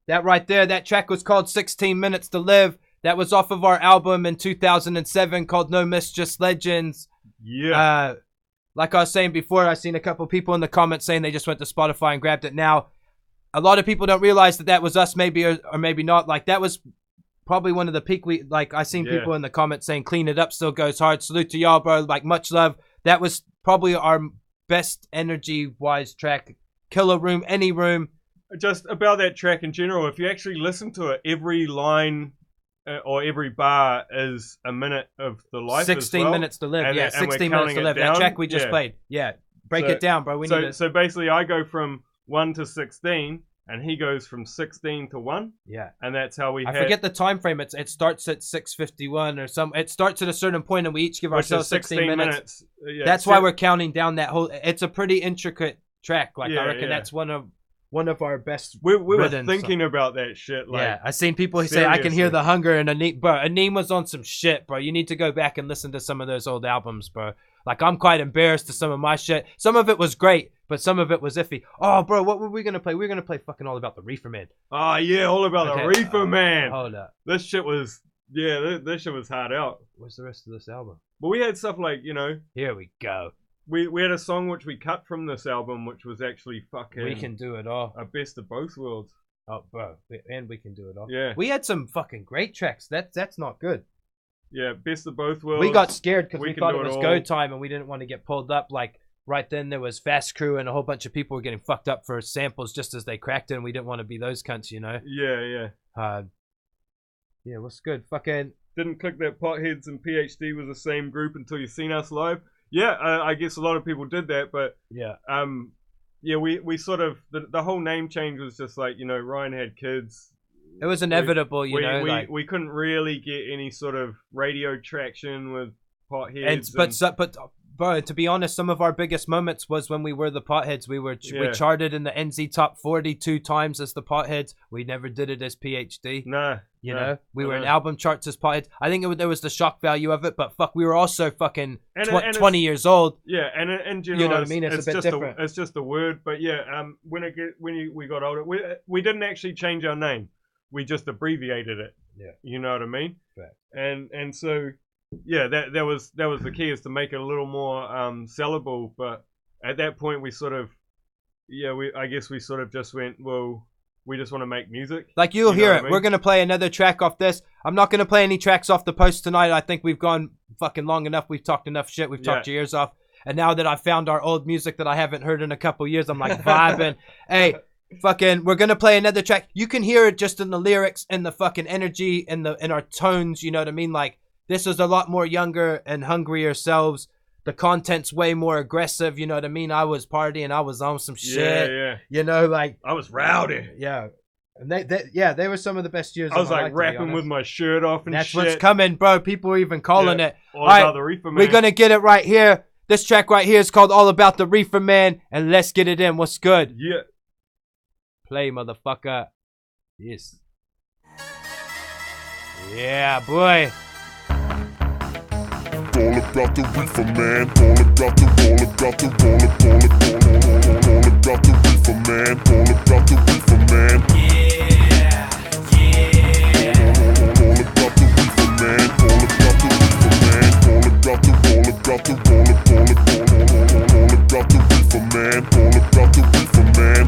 That right there, that track was called 16 Minutes to Live. That was off of our album in 2007 called No Miss Just Legends. Yeah. Like I was saying before, I've seen a couple people in the comments saying they just went to Spotify and grabbed it. Now, a lot of people don't realize that was us, maybe or maybe not. Like, that was probably one of the peak I seen people in the comments saying Clean It Up still goes hard. Salute to y'all, bro. Like, much love. That was probably our best energy-wise track. Killer Room, Any Room. Just about that track in general, if you actually listen to it, every line or every bar is a minute of the life 16 as well. minutes to live. And yeah, and we're 16 minutes to counting live. it That down. track we just played. Yeah. Break it down, bro. So basically, I go from 1 to 16, and he goes from 16 to 1. Yeah. And that's how we I forget the time frame. It starts at 6:51 or some. It starts at a certain point, and we each give ourselves 16 minutes. Yeah, that's why we're counting down that whole. It's a pretty intricate track. Like, I reckon that's one of our best. We were thinking about that shit. Like, yeah, I seen people say I can hear the hunger, and Aneem was on some shit, bro. You need to go back and listen to some of those old albums, bro. Like, I'm quite embarrassed to some of my shit. Some of it was great, but some of it was iffy. Oh, bro, what were we gonna play? We were gonna play fucking All About the Reefer Man. Oh yeah, All About the Reefer Man. Hold up. This shit was this shit was hard out. What's the rest of this album? But we had stuff like, Here we go. We had a song which we cut from this album, which was actually fucking. We Can Do It All. A best of both worlds. Oh, bro, and We Can Do It All. Yeah. We had some fucking great tracks. That's not good. Yeah, best of both worlds. We got scared because we thought it was all. go time, and we didn't want to get pulled up. Like, right then there was Fast Crew, and a whole bunch of people were getting fucked up for samples just as they cracked it, and we didn't want to be those cunts, Yeah. Yeah, what's good? Fucking didn't click that PotHeads and PhD was the same group until you seen us live. Yeah, I guess a lot of people did that, but yeah, we sort of the whole name change was just like, Ryan had kids. It was inevitable, we couldn't really get any sort of radio traction with PotHeads. But bro, to be honest, some of our biggest moments was when we were the PotHeads. We charted in the NZ Top 40 2 times as the PotHeads. We never did it as PhD. Nah. You know, we were in album charts as PotHeads. I think there was the shock value of it, but fuck, we were also fucking 20 years old. Yeah, and in general, you know what I mean? It's a bit different. It's just a word, but yeah, we got older, we didn't actually change our name. We just abbreviated it. Yeah. You know what I mean? Right. And so yeah, that was the key, is to make it a little more sellable. But at that point, we sort of just went, well, we just want to make music. Like, you'll hear it. We're going to play another track off this. I'm not going to play any tracks off the post tonight. I think we've gone fucking long enough. We've talked enough shit. We've talked your ears off. And now that I found our old music that I haven't heard in a couple years, I'm like vibing. Hey, fucking, we're going to play another track. You can hear it just in the lyrics and the fucking energy in our tones. You know what I mean? Like, this is a lot more younger and hungrier selves. The content's way more aggressive, you know what I mean? I was partying, I was on some shit. Yeah. You know, like, I was rowdy. Yeah. And they were some of the best years. I was like rapping with my shirt off and that's shit. What's coming, bro. People are even calling it. All about the Reefer Man. We're gonna get it right here. This track right here is called All About the Reefer Man, and let's get it in. What's good? Yeah. Play, motherfucker. Yes. Yeah, boy. All about the Reefer Man, all about the Reefer Man, all about the Reefer Man. Yeah. All about the Reefer Man, all about the Reefer Man, all about the Reefer Man, all about the Reefer Man.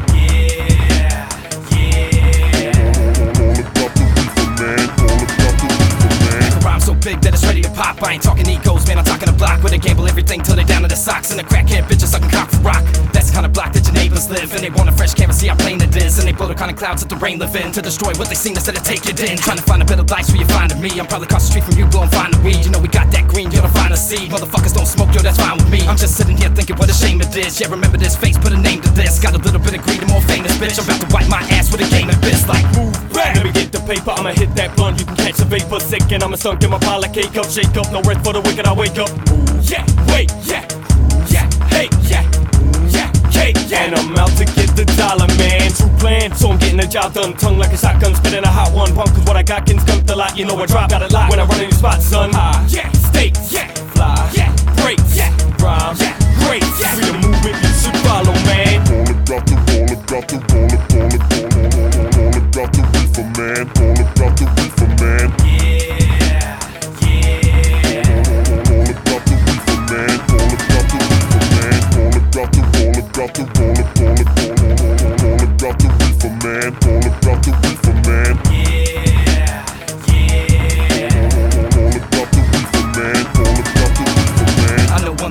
All about the Reefer Man, all about the Reefer Man. The rhyme's so big that it's ready to pop. I ain't talking egos, man, I'm talking a block where they gamble everything till they down to the socks. And the crackhead bitches sucking cock for rock. That's the kind of block that your neighbors live. And they want a fresh canvas, see how plain it is. And they blow the kind of clouds that the rain live in to destroy what they seen instead of take it in. Trying to find a better life where you finding me. I'm probably across the street from you, blowing fine the weed. You know we got that green, you're the finest seed. Motherfuckers don't smoke, yo, that's fine with me. I'm just sitting here thinking what a shame it is. Yeah, remember this face, put a name to this. Got a little bit of greed and more famous, bitch. I'm about to wipe my ass with a game of bits. Like, move back. Let me get the paper, I'ma hit that blunt. You can catch the vapor, sick, and I'ma sunk in my pile of cake up. Shake up, no rest for the wicked, I wake up. Yeah, wait, yeah, hey, yeah, cake, and I'm out to get the dollar, man. True plan, so I'm getting the job done. Tongue like a shotgun, spitting a hot one. Pump, cause what I got can skunk a lot. You know I drop, got it locked when I run in your spot, son. Yeah, stakes, yeah, fly, yeah, breaks, yeah, rhyme, yeah, great, yeah. Free to move it, you should follow, man. All about the Reefer Man, all about the Reefer Man.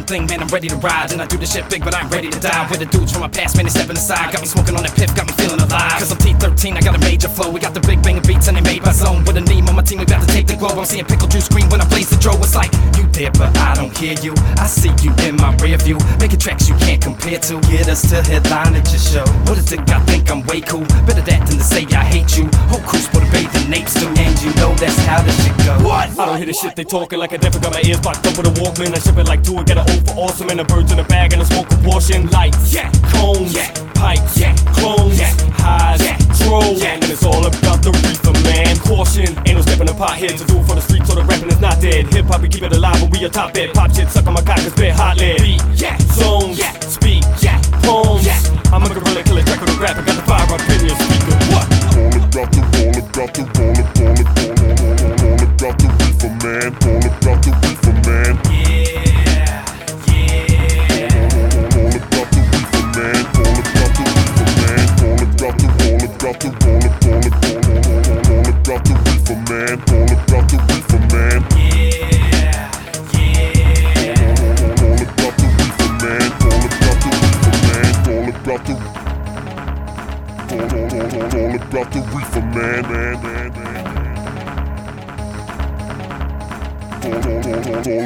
Thing, man, I'm ready to ride. And I do the shit big, but I'm ready to die. With the dudes from my past, man, they stepping aside. Got me smoking on that piff, got me feeling alive. Cause I'm T13, I got a major flow. We got the big bang of beats and they made my zone. With a name on my team, we about to take the globe. I'm seeing pickle juice green when I blaze the dro. It's like, you there, but I don't hear you. I see you in my rear view. Making tracks you can't compare to. Get us to headline at your show. What is it? I think I'm way cool. Better that than to say I hate you. Whole crew's for the bathing apes too. And you know that's how this shit goes. What? I don't hear the shit they talking like I definitely got my ears blocked up with a Walkman. I ship it like two and get an O for awesome. And a birds in a bag and a smoke abortion. Lights, yeah, cones, yeah, pipes, yeah, clones, yeah, highs, yeah, droves, yeah. And it's all about the Reefer Man. Caution, ain't no stepping the PotHeads. To do it for the streets, so the rapping is not dead. Hip-hop, we keep it alive when we a top bed. Pop shit, suck on my cock, it's bit hot lead. Beat, yeah, zones, yeah, speak, yeah, poems, yeah. I'm a gorilla killer, track with a rap. I got the fire up in your speaker. What? All about the Reefer Man, all about the Reefer Man.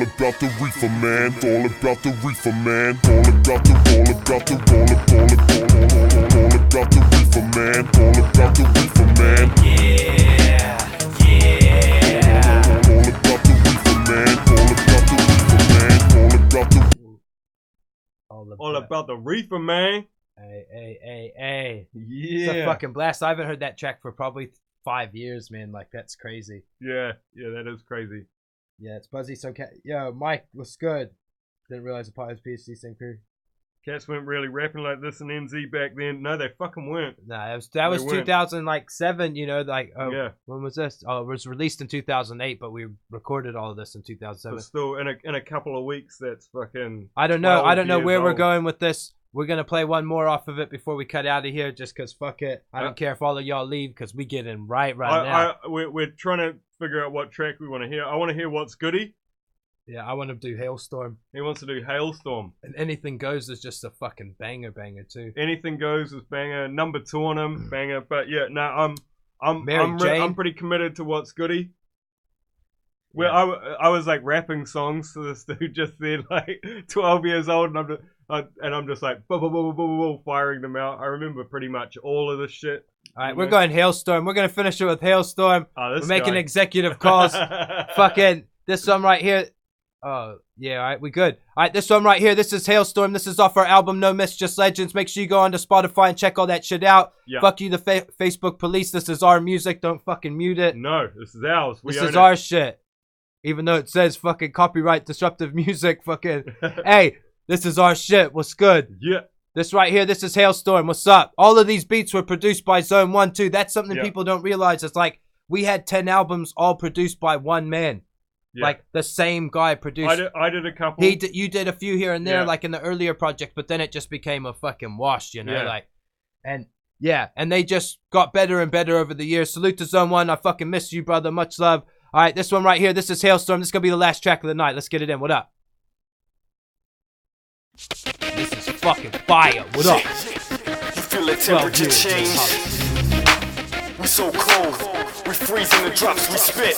About the Reefer Man, all about the Reefer Man, all about the Reefer Man, all about the Reefer Man, all about the Reefer Man, all about the Reefer Man, all about the out the Reefer Man. Hey. Yeah. It's a fucking blast. I haven't heard that track for probably 5 years, man. Like, that's crazy. Yeah, that is crazy. Yeah, it's Buzzy. So, yo, Mike, what's good? Didn't realize the PotHeads PhD same crew. Cats weren't really rapping like this in NZ back then. No, they fucking weren't. Nah, that was 2007, you know, like, yeah. When was this? Oh, it was released in 2008, but we recorded all of this in 2007. But still, in a couple of weeks, that's fucking... I don't know where we're going with this. We're going to play one more off of it before we cut out of here, just because fuck it. I don't care if all of y'all leave, because we get in right now. We're trying to figure out what track we want to hear. I want to hear What's Goody. Yeah, I want to do Hailstorm. He wants to do Hailstorm. And Anything Goes is just a fucking banger too. Anything Goes is banger. Number 2 on him, banger. But yeah, no, I'm pretty committed to What's Goody. Where I was like rapping songs to this dude just then, like 12 years old, and I'm just like firing them out. I remember pretty much all of this shit. All right, we're going Hailstorm. We're gonna finish it with Hailstorm. We're making executive calls. Fucking this one right here. Oh yeah, all right, we good. All right, this one right here. This is Hailstorm. This is off our album No Myths, Just Legends. Make sure you go onto Spotify and check all that shit out. Yeah. Fuck you, the Facebook police. This is our music. Don't fucking mute it. No, this is ours. This is our shit. Even though it says fucking copyright disruptive music, fucking, hey, this is our shit. What's good? Yeah. This right here, this is Hailstorm. What's up? All of these beats were produced by Zone 1, 2. That's something people don't realize. It's like we had 10 albums all produced by one man. Yeah. Like the same guy produced. I did a couple. You did a few here and there, like in the earlier project, but then it just became a fucking wash, you know? Yeah. Like, and they just got better and better over the years. Salute to Zone 1. I fucking miss you, brother. Much love. All right, this one right here. This is Hailstorm. This is going to be the last track of the night. Let's get it in. What up? This is fucking fire. What up? You feel the temperature change. We so cold. We freezing the drops we spit.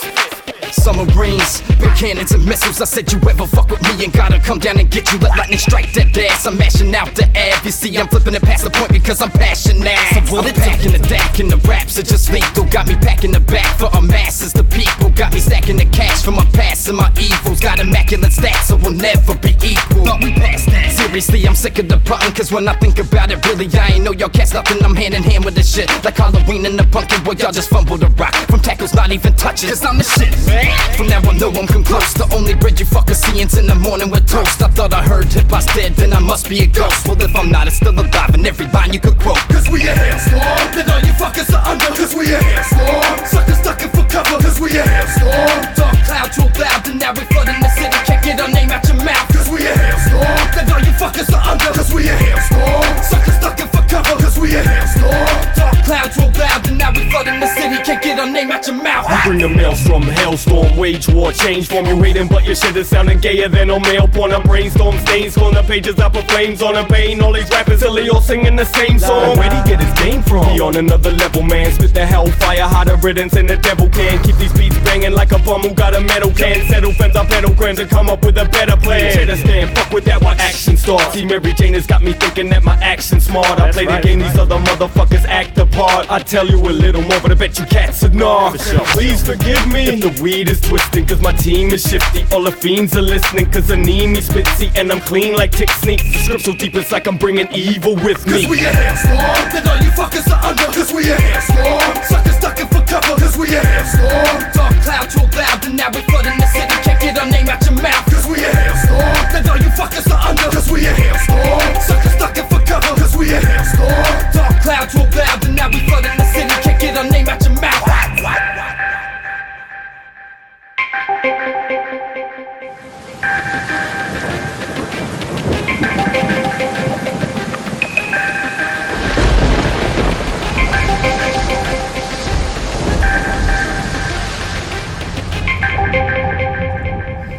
Submarines, big cannons and missiles. I said you ever fuck with me and gotta come down and get you. Let lightning strike that ass. I'm mashing out the ab. You see, I'm flipping it past the point because I'm passionate. I'm back in the deck and the raps are just lethal. Got me back in the back for our masses. The people got me stacking the cash for my past and my evils. Got immaculate stats, so we'll never be equal. Thought we passed that. Seriously, I'm sick of the button, cause when I think about it, really, I ain't know y'all cats nothing. I'm hand in hand with this shit, like Halloween and the pumpkin. Boy, y'all just fumble the rock from tackles, not even touching. Cause I'm the shit, man. From now I know I'm come close. The only bridge you fuckers seeing's in the morning with toast. I thought I heard hip-hop's dead, then I must be a ghost. Well, if I'm not, it's still alive, and every line you could quote. Cause we a hailstorm, then all you fuckers are under. Cause we a hailstorm, suckers ducking for cover. Cause we a hailstorm, dark clouds roll loud, and now we flooding the city. Can't get our name out your mouth. Cause we a hailstorm, then all you fuckers are under. Cause we a hailstorm, suckers ducking for cover. Cause we a hailstorm, dark clouds roll loud, and now we flooding the city. Can't get our name out your mouth. We bring the maelstrom, hailstorm, wage war, change formulating, but your shit is sounding gayer than on mail porn. A brainstorm stains on the pages up of flames on a pain. All these rappers silly all singing the same song. Where'd he get his game from? He on another level, man. Spit the hellfire, hotter riddance and the devil can. Keep these beats banging like a bum who got a metal can. Settle fence on pedal grams and come up with a better plan. Shit, I stand, fuck with that, what action starts. See, Mary Jane has got me thinking that my action's smart. I play the game, these other motherfuckers act apart. I tell you a little more, but I bet you cats are not. Please forgive me if the weed is twisting, cause my team is shifty. All the fiends are listening, cause I need me spitsy. And I'm clean like tick sneaks. The script so deep it's like I'm bringing evil with me. Cause we a hailstorm, then all you fuckers are under. Cause we a hailstorm, suckers ducking for cover. Cause we a hailstorm, dark clouds roll loud, and now we flooding the city. Can't get our name out your mouth. Cause we a hailstorm, then all you fuckers are under. Cause we a hailstorm, suckers ducking for cover. Cause we a hailstorm, dark clouds roll loud, and now we flooding the city. Can't get our name out your mouth.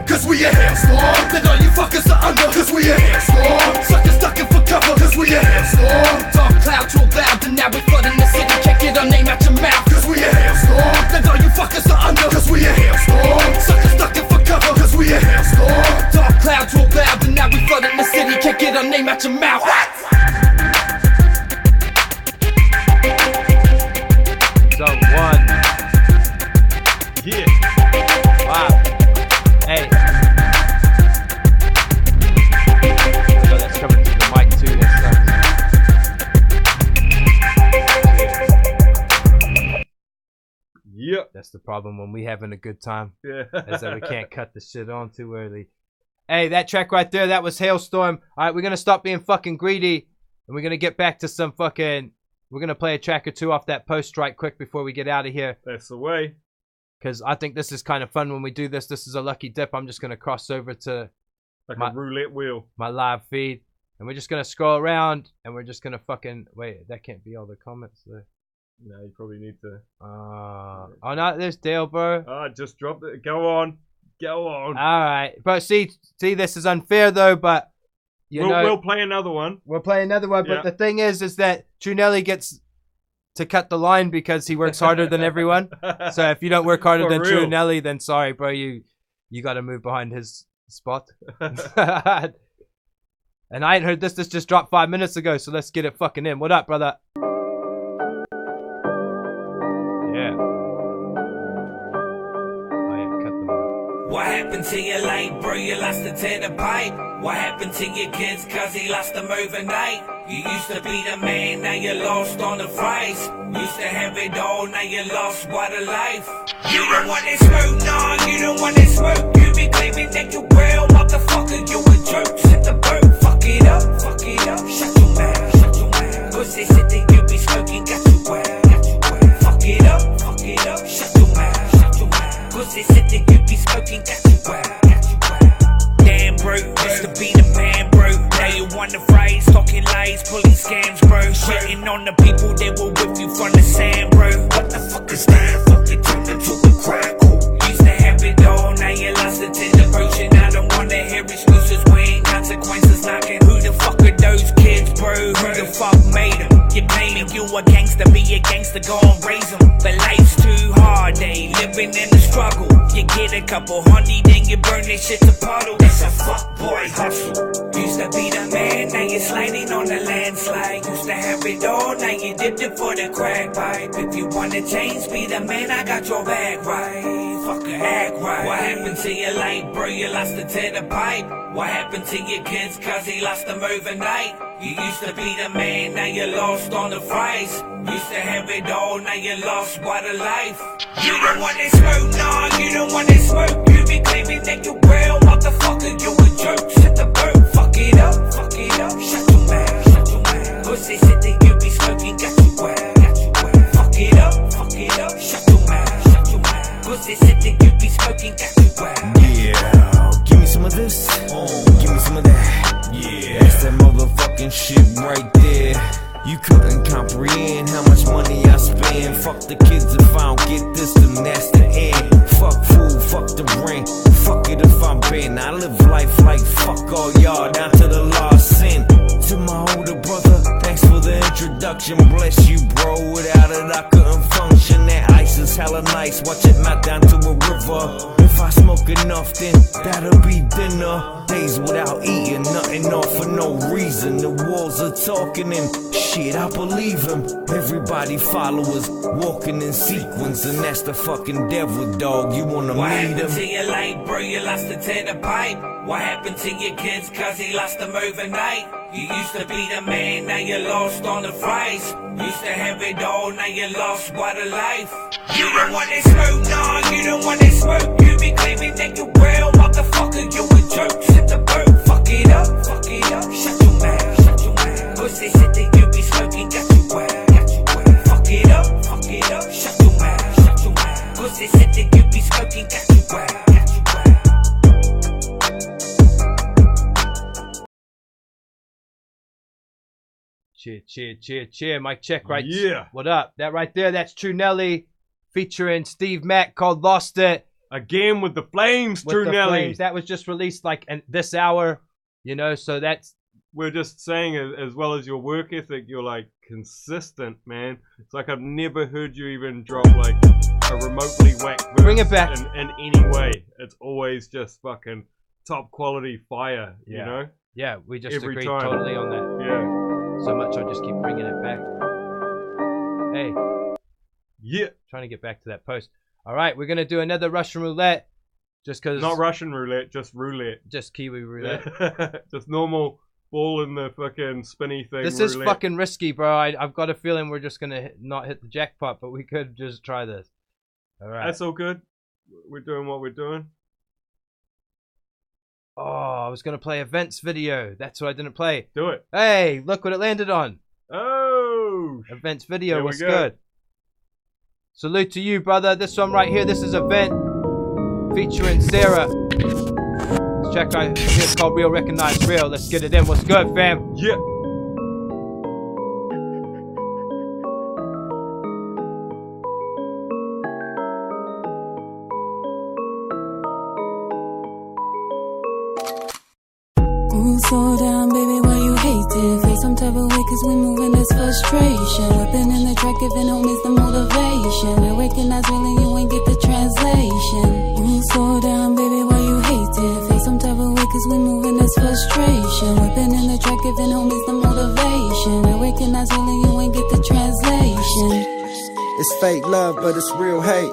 Cause we a hailstorm, then all you fuckers are under. Cause we a hailstorm, suckers ducking for cover. Cause we a hailstorm, dark clouds roll loud, and now we flooding the city. Can't get our name out your mouth. Cause we a hailstorm, then all you fuckers are under. Cause we a hailstorm, suckers ducking for cover. Cause we a hailstorm, dark clouds roll loud, and now we flooding the city. Can't get our name out your mouth. Zone 1. Yeah. Wow. Hey. So that's coming through the mic too. Yep. That's the problem when we having a good time. Yeah. Is that we can't cut the shit on too early. Hey, that track right there, that was Hailstorm. All right, we're going to stop being fucking greedy. And we're going to get back to some fucking... We're going to play a track or two off that post right quick before we get out of here. That's the way. Because I think this is kind of fun when we do this. This is a lucky dip. I'm just going to cross over to... Like a roulette wheel. My live feed. And we're just going to scroll around. And we're just going to fucking... Wait, that can't be all the comments there. No, you probably need to... Oh no, there's Dale, bro. Ah, just dropped it. Go on. Go on. Alright. But see, this is unfair though, but... We'll play another one. We'll play another one, but the thing is that True Nelly gets to cut the line because he works harder than everyone. So if you don't work harder than True Nelly, then sorry, bro, you got to move behind his spot. And I ain't heard this. This just dropped 5 minutes ago, so let's get it fucking in. What up, brother? Yeah. What happened to your life, bro? You lost it to the pipe. What happened to your kids, cause he lost them overnight? You used to be the man, now you're lost on the fries. Used to have it all, now you're lost, what a life. You don't want that smoke, nah, you don't want that smoke. You be claiming that you real, motherfucker, you a joke. Set the boat, fuck it up, shut your mouth, Pussy shit that you be smoking, got you wild, Fuck it up, shut your mouth, Pussy shit that you be smoking, got you wild. Damn, bro, used to be the man, bro. Now you want the phrase, talking lies, pulling scams, bro. Shitting on the people that were with you from the sand, bro. What the fuck is that? Fuck it, turned into a crime, cool. Used to have it all, now you lost it to the potion. I don't wanna hear excuses, we ain't consequences knocking. Who the fuck are those kids, bro? Who the fuck made them? You're claiming you a gangster, be a gangster, go and raise them. But life's too hard, they living in the struggle. You get a couple hundred, then you burn this shit to puddle. That's a fuck boy hustle. Used to be the man, now you're sliding on the landslide. Used to have it all, now you dipped it for the crack pipe. If you wanna change, be the man, I got your bag right. Fucking act right. What happened to your life, bro? You lost it to the pipe. What happened to your kids, cause he lost them overnight? You used to be the man, now you're lost on the fries. Used to have it all, now you're lost, what a life. You don't want that smoke, nah, you don't want that smoke. You be claiming that you real, motherfucker, you a joke. Set the boat, fuck it up, shut your mouth, Pussy shit that you be smoking, got you wild, Fuck it up, shut your mouth, Pussy shit that you be smoking, got you wild. Yeah, give me some of this, give me some of that. Yeah, that's that motherfucking shit right there. You couldn't comprehend how much money I spend. Fuck the kids if I don't get this, then that's the end. Fuck food, fuck the rent. Fuck it if I'm banned. I live life like fuck all y'all, down to the last cent. To my older brother, thanks for the introduction. Bless you, bro. Without it, I couldn't function. That ice is hella nice. Watch it melt down to a river. If I smoke enough, then that'll be dinner. Days without eating, nothing off for no reason. The walls are talking and shit, I believe him. Everybody followers walking in sequence, and that's the fucking devil, dog. You wanna what meet him? What happened to your life, bro? You lost it to the pipe. What happened to your kids, cause he lost them overnight? You used to be the man, now you're lost on the fries. Used to have it all, now you're lost, what a life. You don't want that smoke, nah, you don't want that smoke. You be claiming that you real, motherfucker, you a joke. Set the boat, fuck it up, shut your mouth, Pussy shit that you be smoking, got you wild, Fuck it up, shut your mouth, Pussy shit that you be smoking, got you wild. Cheer. Mic check, right? Yeah. What up? That right there, that's True Nelly featuring Steve Mack called Lost It. Again with the flames, True Nelly. Flames. That was just released like this hour, you know, so that's... We're just saying, as well as your work ethic, you're like consistent, man. It's like I've never heard you even drop like a remotely whack verse. Bring it back. In any way. It's always just fucking top quality fire, you know? Yeah, we just Every agreed time. totally on that. Yeah. So much, I'll just keep bringing it back. Hey. Yeah. Trying to get back to that post. All right, we're going to do another Russian roulette. Just because... Not Russian roulette, just roulette. Just Kiwi roulette. Just normal ball in the fucking spinny thing. This roulette. is fucking risky, bro. I've got a feeling we're just going to not hit the jackpot, but we could just try this. All right. That's all good. We're doing what we're doing. Oh, I was going to play events video. That's what I didn't play. Do it. Hey, look what it landed on. Oh. Events video There we was go. good. Salute to you, brother. This one right here, this is Event featuring Sarah. This track right here is called Real Recognize Real. Let's get it in. What's good, fam? Yeah. Slow down, baby, why you hate it? Feel some type of way cause we moving this frustration. Whipping in the track, giving homies the motivation. I recognize really you ain't get the translation. Slow down, baby, why you hate it? Feel some type of way cause we moving this frustration. Whipping in the track, giving homies the motivation. I recognize really you ain't get the translation. It's fake love, but it's real hate.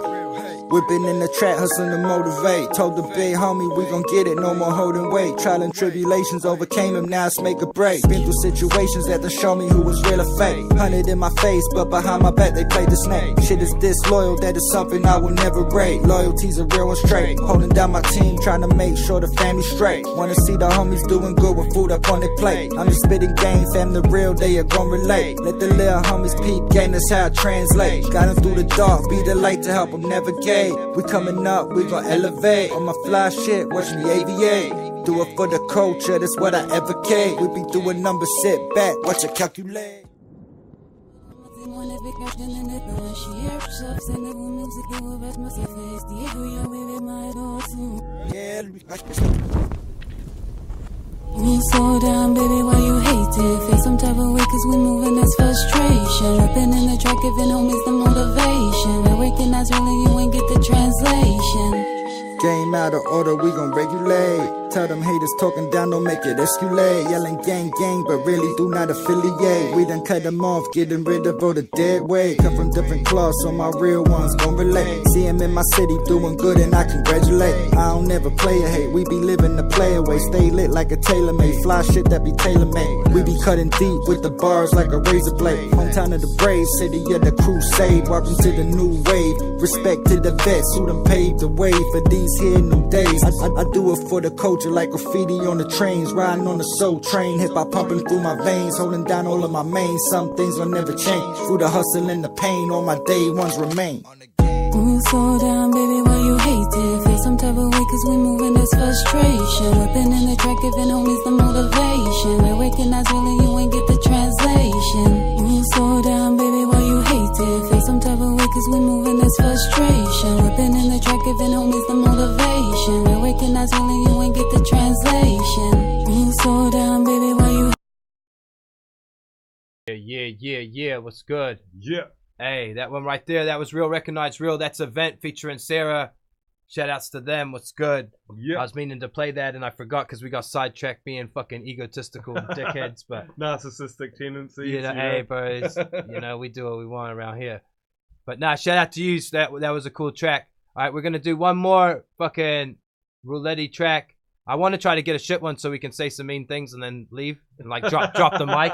Whipping in the trap, hustling to motivate. Told the big homie we gon' get it, no more holding weight. Trial and tribulations overcame him, now it's make a break. Been through situations that to show me who was real or fake. 100 in my face, but behind my back they played the snake. Shit is disloyal, that is something I will never rate. Loyalty's a real one straight. Holding down my team, trying to make sure the family's straight. Wanna see the homies doing good with food up on their plate. I'm just spitting game, fam, the real, they are gon' relate. Let the little homies peep game, that's how I translate. Got them through the dark, be the light to help them navigate. We coming up, we gon' elevate. On my fly shit, watch me aviate. Do it for the culture, that's what I advocate. We be doing numbers, sit back, watch it calculate. Slow down, baby, why you hate it? Feel some type of way cause we moving this frustration. Whipping in the track, giving homies the motivation. I recognize really you ain't get the translation. Game out of order, we gon' regulate. Tell them haters talking down, don't make it escalate. Yelling gang, gang, but really do not affiliate. We done cut them off, getting rid of all the dead weight. Come from different cloths, so my real ones gon' relate. See him in my city doing good and I congratulate. I don't never play a hate, we be living the play away. Stay lit like a tailor-made, fly shit that be tailor-made. We be cutting deep with the bars like a razor blade. Hometown of the brave, city of the crusade. Welcome to the new wave, respect to the vets who done paved the way for these here new days. I do it for the culture like graffiti on the trains, riding on the soul train, hip-hop pumping through my veins, holding down all of my mains. Some things will never change, through the hustle and the pain, all my day ones remain. Slow down, baby, why you hate it? Feel some type of way cause we moving this frustration. Whipping in the track, giving homies the motivation. I recognize really you ain't get the translation. Slow down, baby, why you hate it? Feel some type of way cause we moving this frustration. Whipping in the track, giving homies the motivation. I recognize really you ain't get the translation. Slow down, baby, why you Yeah, what's good? Yeah. Hey, that one right there, that was Real Recognize Real. That's Event featuring Sarah. Shout outs to them, what's good? Yeah. I was meaning to play that and I forgot because we got sidetracked being fucking egotistical dickheads, but narcissistic tendencies. you know, hey, bros, you know, we do what we want around here. But nah, shout out to you. That was a cool track. All right, we're gonna do one more fucking roulette track. I want to try to get a shit one so we can say some mean things and then leave and like drop the mic.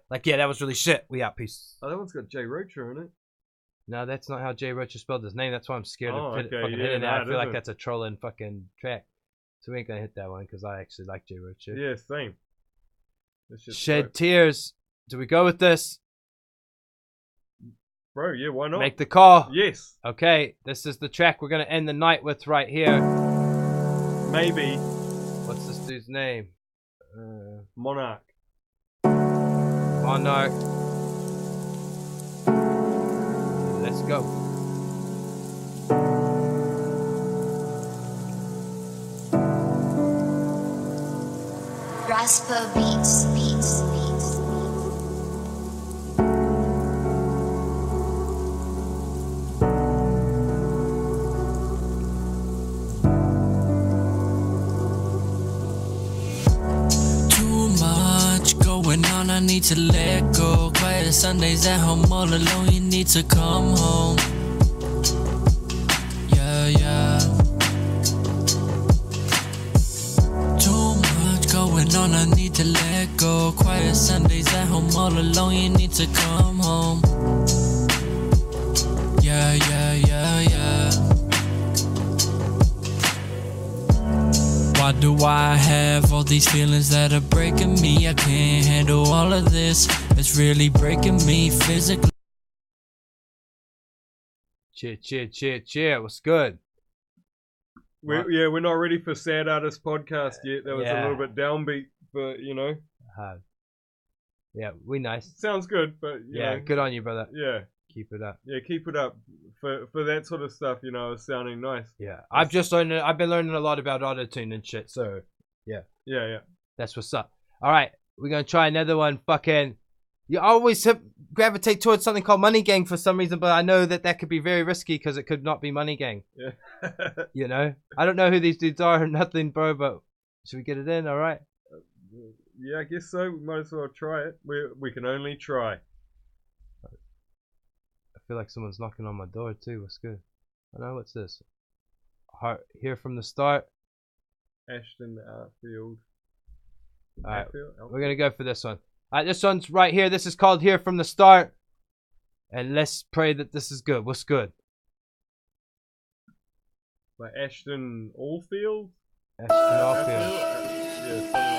Like, yeah, that was really shit. We out, peace. Oh, that one's got Jay Rocher in it. No, that's not how Jay Rocher spelled his name. That's why I'm scared of fucking yeah, hitting that. I feel like isn't. that's a trolling fucking track. So we ain't gonna hit that one because I actually like Jay Rocher. Yeah, same. That's just Shed Tears. Do we go with this? Bro, yeah, why not? Make the call. Yes. Okay, this is the track we're gonna end the night with right here. Maybe. What's this dude's name? Monarch. Monarch. Let's go. Raspa beats. I need to let go. Quiet Sundays at home all alone. You need to come home. Yeah. Too much going on. I need to let go. Quiet Sundays at home all alone. You need to come home. Yeah. why I have all these feelings that are breaking me. I can't handle all of this. It's really breaking me physically. Cheer. What's good? We're not ready for Sad Artist podcast yet. That was a little bit downbeat, but yeah, we nice. Sounds good, but you know, good on you, brother. Yeah, keep it up. Yeah, keep it up for that sort of stuff. It's sounding nice. Yeah, I've been learning a lot about autotune and shit. So yeah, that's what's up. All right, we're gonna try another one. Fucking, you always gravitate towards something called Money Gang for some reason, but I know that could be very risky because it could not be Money Gang. Yeah. I don't know who these dudes are or nothing, bro. But should we get it in? All right. Yeah, I guess so. We might as well try it. We can only try. I feel like someone's knocking on my door too. What's good? I know, what's this? Here from the start. Ashton Outfield. Alright, we're gonna go for this one. Alright, this one's right here. This is called Here from the Start. And let's pray that this is good. What's good? By Ashton Allfield? Ashton Allfield. Yeah, something like that.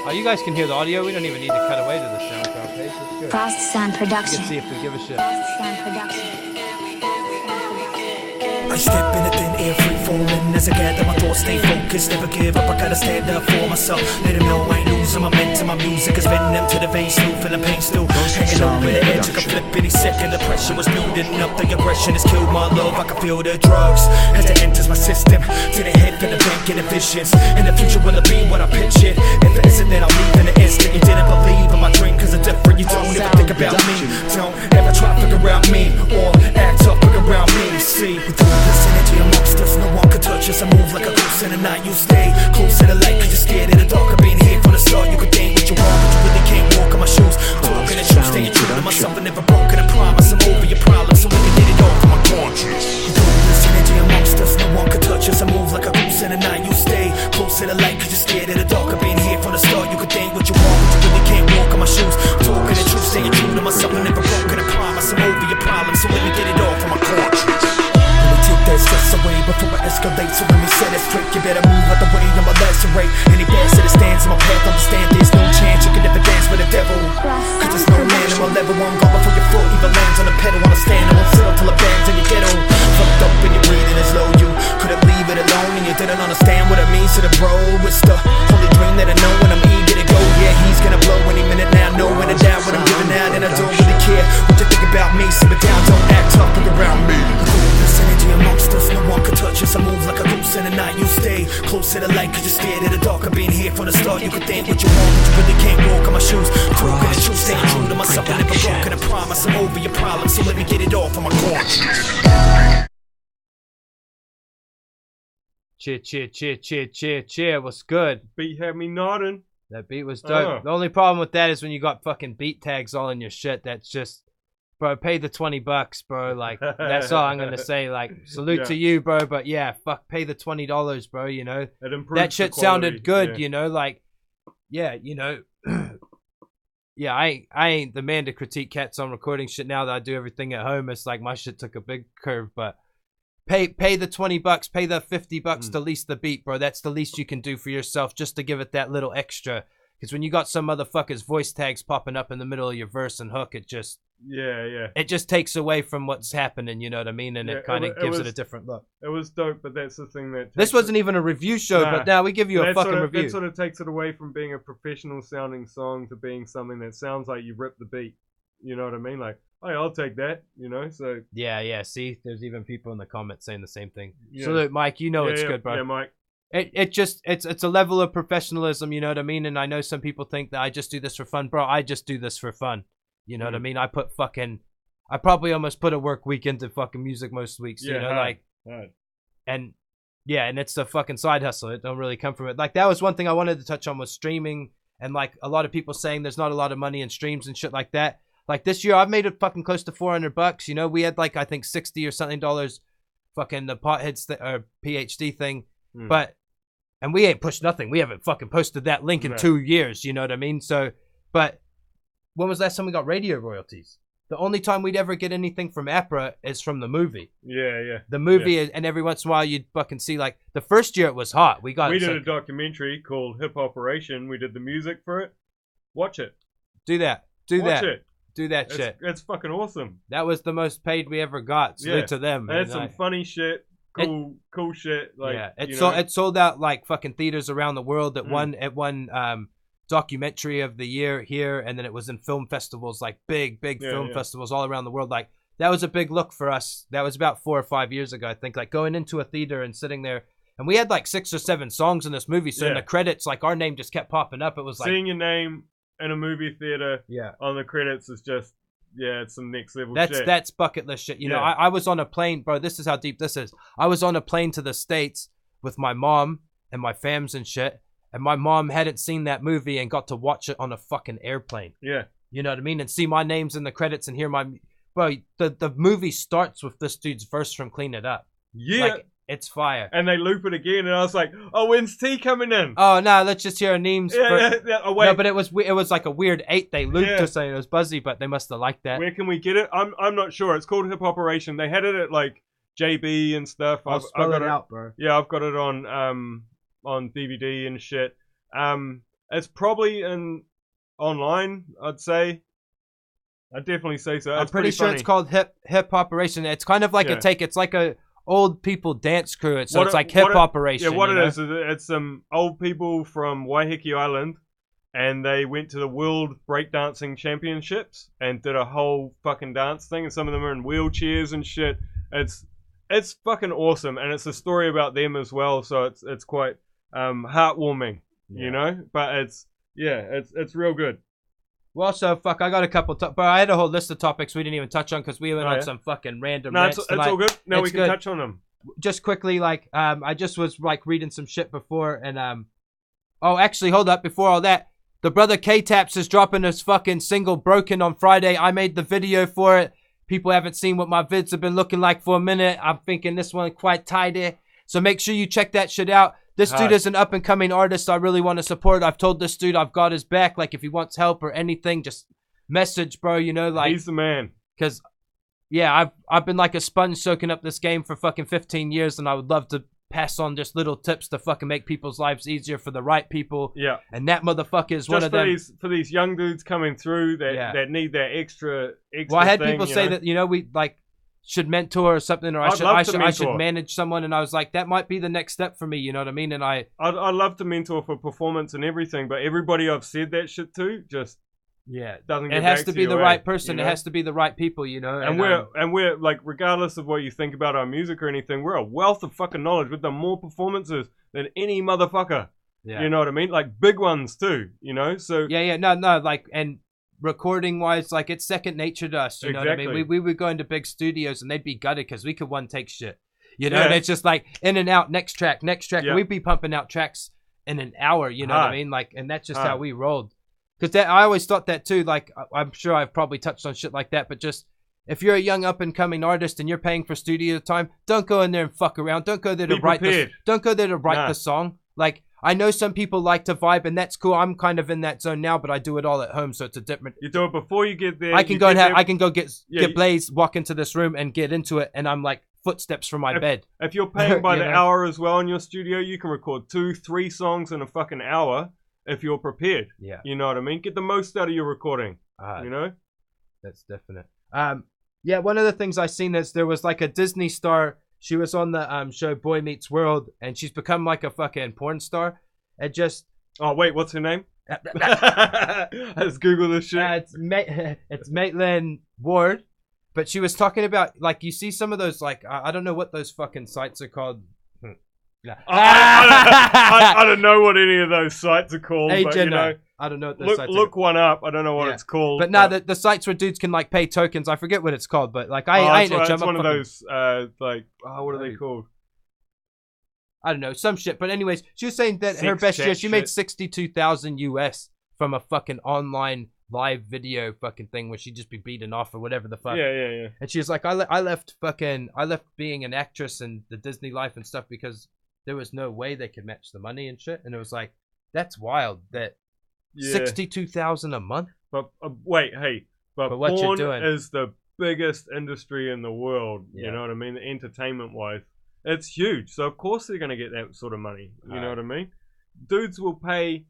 Oh, you guys can hear the audio. We don't even need to cut away to the SoundCloud page. That's good. Frost Sound Production. Let's see if we give a shit. Frost Sound Production. I step in a thin air, free falling as I gather my thoughts, stay focused, never give up. I gotta stand up for myself. Let them know I ain't losing my momentum. My music is bending them to the veins, still feeling pain, still hanging over the edge. I can flip any second. The pressure was building up, the aggression has killed my love. I can feel the drugs as it enters my system. To the head, for the bank, and the visions. In the future, will it be what I pictured? If it isn't, then I'll leave in an instant. You didn't believe in my dream, cause it's different. You don't ever think about me. Don't ever try to figure out me or act up, figure around me. See, with all this energy amongst us, no one can touch us. I move like a ghost in the night. You stay close to the light, cause you're scared of the dark. I've been here from the start. You could think what you want, but you really can't walk in my shoes. Talking the truth, staying true to myself. I never broken a promise. I'm over your problems, so let me get it off from my conscience. With all this energy amongst us, no one can touch us. I move like a ghost in the night. You stay close to the light, cause you're scared of the dark. I've been here from the start. You could think what you want, but you really can't walk in my shoes. Talking the truth, staying true to myself. I never broken a promise. I'm over your problems, so let me get it off from my conscience. That stress away before it escalates. So when we set it straight, you better move out the way. I'm a lacerate any bastard that stands in my path. Understand there's no chance you can ever dance with the devil, cause there's no man in my level. One go before your foot even lands on the pedal. On a stand, I won't sit until it bangs in your ghetto. Fucked up and you're breathing as low. You couldn't leave it alone and you didn't understand what it means to the bro. It's the only dream that I know when I'm eager to go. Yeah, he's gonna blow any minute now. Know when I doubt what I'm giving out, and I don't really care what you think about me. Sit it down, don't act tough, look around me. With all this energy amongst us, no one can touch us. I move like a ghost in the night. You stay close to the light, cause you're scared of the dark. I've been here from the start. You can think what you want, but you really can't walk in my shoes. Talking the truth, staying true to myself. I never broken a promise. I'm over your problems, so let me get it off on my conscience. Cheer. What's good? Beat had me nodding. That beat was dope. The only problem with that is when you got fucking beat tags all in your shit. That's just, bro, pay the $20, bro. Like, that's all I'm gonna say. Like, salute to you, bro. But yeah, fuck, pay the $20, bro. You know, that shit sounded good. You know, like, yeah, you know, yeah. I ain't the man to critique cats on recording shit now that I do everything at home. It's like my shit took a big curve, but pay the $20, pay the $50 to lease the beat, bro. That's the least you can do for yourself, just to give it that little extra. Because when you got some motherfuckers' voice tags popping up in the middle of your verse and hook, it just it just takes away from what's happening. You know what I mean? And it kind of gives it a different look. It was dope, but that's the thing that this wasn't even a review show, but now we give you a fucking review. That sort of takes it away from being a professional sounding song to being something that sounds like you ripped the beat. You know what I mean? Like, hey, I'll take that, you know, so... Yeah, see? There's even people in the comments saying the same thing. Salute, Mike, you know it's good, bro. Yeah, Mike. It's a level of professionalism, you know what I mean? And I know some people think that I just do this for fun. Bro, I just do this for fun. You know what I mean? I probably almost put a work week into fucking music most weeks, you know, hard. And it's the fucking side hustle. It don't really come from it. Like, that was one thing I wanted to touch on was streaming, and like a lot of people saying there's not a lot of money in streams and shit like that. Like, this year, I've made it fucking close to $400. You know, we had like, I think 60 or something dollars fucking the PotHeads or PhD thing. And we ain't pushed nothing. We haven't fucking posted that link in 2 years. You know what I mean? So, but when was the last time we got radio royalties? the only time we'd ever get anything from APRA is from the movie. Yeah. The movie, and every once in a while you'd fucking see, like, the first year it was hot. We did a documentary called Hip Operation. We did the music for it. Watch it. Do that. Watch it. Do that shit. It's fucking awesome. That was the most paid we ever got. Salute to them. They had some funny shit. Cool shit. Like, it sold out like fucking theaters around the world. It won documentary of the year here, and then it was in film festivals, like big film festivals all around the world. Like, that was a big look for us. That was about 4 or 5 years ago, I think. Like, going into a theater and sitting there, and we had like 6 or 7 songs in this movie. So in the credits, like, our name just kept popping up. It was like seeing your name in a movie theater on the credits is just it's some next level shit. That's bucket list shit. You know, I was on a plane, bro. This is how deep this is. I was on a plane to the States with my mom and my fams and shit. And my mom hadn't seen that movie and got to watch it on a fucking airplane. Yeah. You know what I mean? And see my names in the credits and hear my... Bro, the movie starts with this dude's verse from Clean It Up. Yeah. Like, it's fire. And they loop it again, and I was like, oh, when's T coming in? Oh, no, let's just hear names. Yeah. Oh, wait. No, but it was like a weird 8 they looped or something. It was buzzy, but they must have liked that. Where can we get it? I'm not sure. It's called Hip Operation. They had it at, like, JB and stuff. I'll spell it out, bro. Yeah, I've got it on DVD and shit. It's probably online, I'd say. I'd definitely say so. I'm pretty sure it's called Hip Operation. It's kind of like it's like a old people dance crew. It's like Hip Operation. Yeah, what it is it's some old people from Waiheke Island, and they went to the World Breakdancing Championships and did a whole fucking dance thing, and some of them are in wheelchairs and shit. It's fucking awesome, and it's a story about them as well, so it's quite heartwarming. You know, but it's real good. Well, so fuck, I got a couple, but I had a whole list of topics we didn't even touch on because we went on some fucking random. No, it's all good. Now we can touch on them. Just quickly, like, I just was like reading some shit before, and oh, actually, hold up, before all that, the brother K-Taps is dropping his fucking single "Broken" on Friday. I made the video for it. People haven't seen what my vids have been looking like for a minute. I'm thinking this one quite tidy, so make sure you check that shit out. This dude is an up-and-coming artist I really want to support. I've told this dude I've got his back. Like, if he wants help or anything, just message, bro, you know, like... He's the man. Because, yeah, I've been like a sponge soaking up this game for fucking 15 years, and I would love to pass on just little tips to fucking make people's lives easier for the right people. Yeah. And that motherfucker is one of them. For these young dudes coming through that need that extra well, I had people say that, you know, we, like... should mentor or something, or I should manage someone, and I was like, that might be the next step for me, you know what I mean? And I'd love to mentor for performance and everything, but everybody I've said that shit to just doesn't get it has back to be the your right way, person, you know? It has to be the right people, you know. And we're like, regardless of what you think about our music or anything, we're a wealth of fucking knowledge. We've done more performances than any motherfucker. You know what I mean? Like big ones too, you know. So no, like, and recording wise, like, it's second nature to us, you know what I mean? We would go into big studios and they'd be gutted because we could one take shit, you know. And it's just like in and out, next track, and we'd be pumping out tracks in an hour, you know what I mean? Like, and that's just how we rolled. Because I always thought that too. Like, I'm sure I've probably touched on shit like that, but just if you're a young up and coming artist and you're paying for studio time, don't go in there and fuck around. Don't go there to write the song. Like, I know some people like to vibe, and that's cool. I'm kind of in that zone now, but I do it all at home, so it's a different. You do it before you get there. I can go get Blaze, walk into this room, and get into it, and I'm like footsteps from my bed. If you're paying by the hour as well in your studio, you can record 2-3 songs in a fucking hour if you're prepared. Yeah, you know what I mean. Get the most out of your recording. You know, that's definite. Yeah, one of the things I seen is there was like a Disney star. She was on the show Boy Meets World, and she's become like a fucking porn star. And just... Oh, wait, what's her name? Let's Google this shit. It's Maitland Ward. But she was talking about, like, you see some of those, like, I don't know what those fucking sites are called. I don't know what any of those sites are called, but, you know... I don't know what those sites look one up. I don't know what it's called. But no, the sites where dudes can like pay tokens. I forget what it's called, but like I ain't no It's one of those like what are they called? I don't know, some shit. But anyways, she was saying that her best year, she made $62,000 US from a fucking online live video fucking thing where she'd just be beaten off or whatever the fuck. Yeah. And she was like, I left being an actress and the Disney life and stuff because there was no way they could match the money and shit. And it was like, that's wild that. $62,000 a month. But wait, hey, But what you're porn doing is the biggest industry in the world. Yeah. You know what I mean? Entertainment wise, it's huge. So of course they're gonna get that sort of money. You know what I mean? Dudes will pay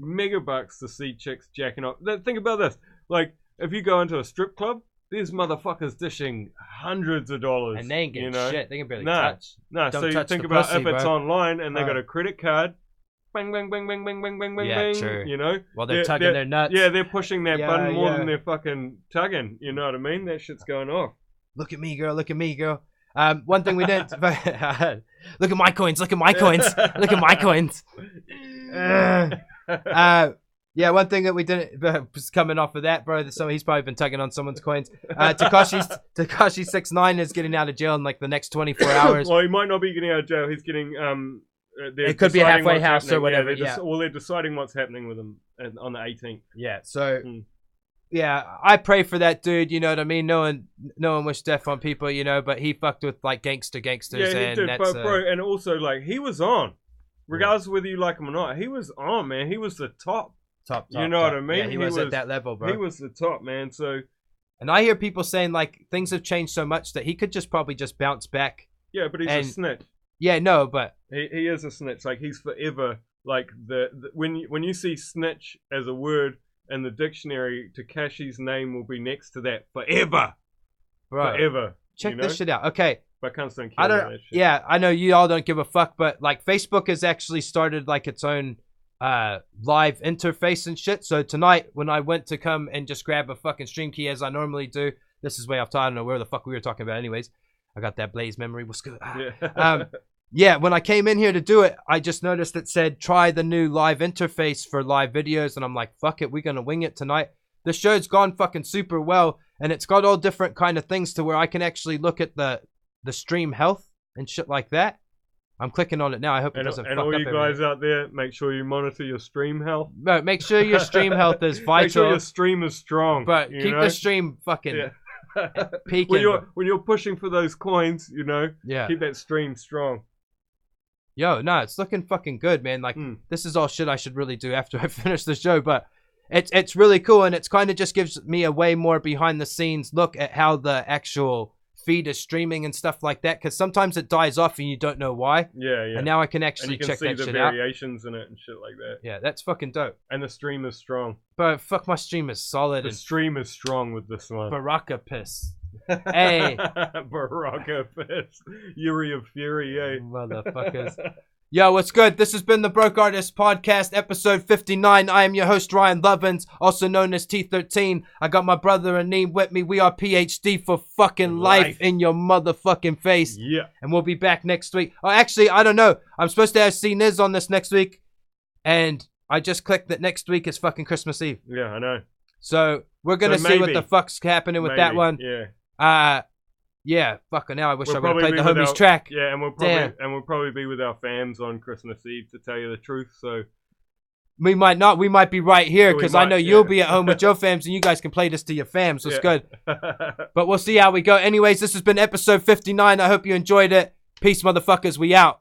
megabucks to see chicks jacking off. Think about this. Like, if you go into a strip club, these motherfuckers dishing hundreds of dollars. and they ain't getting shit. They can barely Nah, touch. No, Don't so you touch think the about pussy, if it's bro. online and they got a credit card, bang, bang, bang, bang, bang, bang, bang, bang, Yeah, bang. true. You know, While they're tugging their nuts. Yeah, they're pushing that Yeah, button more than yeah. they're fucking tugging. You know what I mean? That shit's going off. Look at me, girl. Look at me, girl. One thing we didn't. Look at my coins. Look at my coins. Look at my coins. Yeah, one thing that we didn't was coming off of that, bro. So he's probably been tugging on someone's coins. Tekashi 6ix9ine is getting out of jail in like the next 24 hours. Well, he might not be getting out of jail. He's getting It could be a deciding halfway what's house or happening. whatever, Yeah, yeah. they're deciding what's happening with him on the 18th. Yeah, so yeah, I pray for that dude. You know what I mean? No one wish death on people, you know. But he fucked with like gangsters, Yeah, he and did, that's bro. And also, like, he was on, regardless of whether you like him or not. He was on, man. He was the top. You know what I mean? Yeah, he was at that level, bro. He was the top, man. So, and I hear people saying like things have changed so much that he could probably just bounce back. yeah, but he's a snitch. Yeah, no, but He is a snitch. Like, he's forever like the when you see snitch as a word in the dictionary, Tekashi's name will be next to that forever. bro, Forever. check you know? this shit out. Okay, But I can't stand I that don't. shit. Yeah, I know you all don't give a fuck, but like Facebook has actually started like its own live interface and shit. So tonight when I went to come and just grab a fucking stream key as I normally do, this is way off time. I don't know where the fuck we were talking about anyways. I got that Blaze memory. What's good? Yeah, when I came in here to do it, I just noticed it said try the new live interface for live videos, and I'm like, fuck it, we're gonna wing it tonight. The show's gone fucking super well, and it's got all different kind of things to where I can actually look at the stream health and shit like that. I'm clicking on it now. I hope it doesn't fuck up. And all you everything. guys out there, make sure you monitor your stream health. No, make sure your stream health is vital. Make sure your stream is strong. But you keep know? the stream fucking peaking. when you're pushing for those coins, you know, Yeah. keep that stream strong. Yo, no, it's looking fucking good, man. Like, this is all shit I should really do after I finish the show, but it's really cool, and it's kind of just gives me a way more behind the scenes look at how the actual feed is streaming and stuff like that, because sometimes it dies off and you don't know why. Yeah, yeah. And now I can actually and you can check see that the shit out. variations in it and shit like that. Yeah, that's fucking dope. And the stream is strong. But fuck, my stream is solid. The stream is strong with this one. Baraka piss. Hey. Baraka piss. Yuri of Fury, eh? Motherfuckers. Yo, what's good? This has been the Broke Artist Podcast, episode 59. I am your host, Ryan Lovins, also known as T13. I got my brother Aneem with me. We are PhD for fucking life in your motherfucking face. Yeah. And we'll be back next week. Oh, actually, I don't know. I'm supposed to have C-Niz on this next week. And I just clicked that next week is fucking Christmas Eve. Yeah, I know. So we're going to see what the fuck's happening with that one. Yeah. Yeah, fucking hell, I wish I would have probably played the be with homies our- track. Yeah, and we'll probably be with our fams on Christmas Eve, to tell you the truth. So we might not. We might be right here, We because I might, know you'll be at home with your fams, and you guys can play this to your fams. So it's good. But we'll see how we go. Anyways, this has been episode 59. I hope you enjoyed it. Peace, motherfuckers. We out.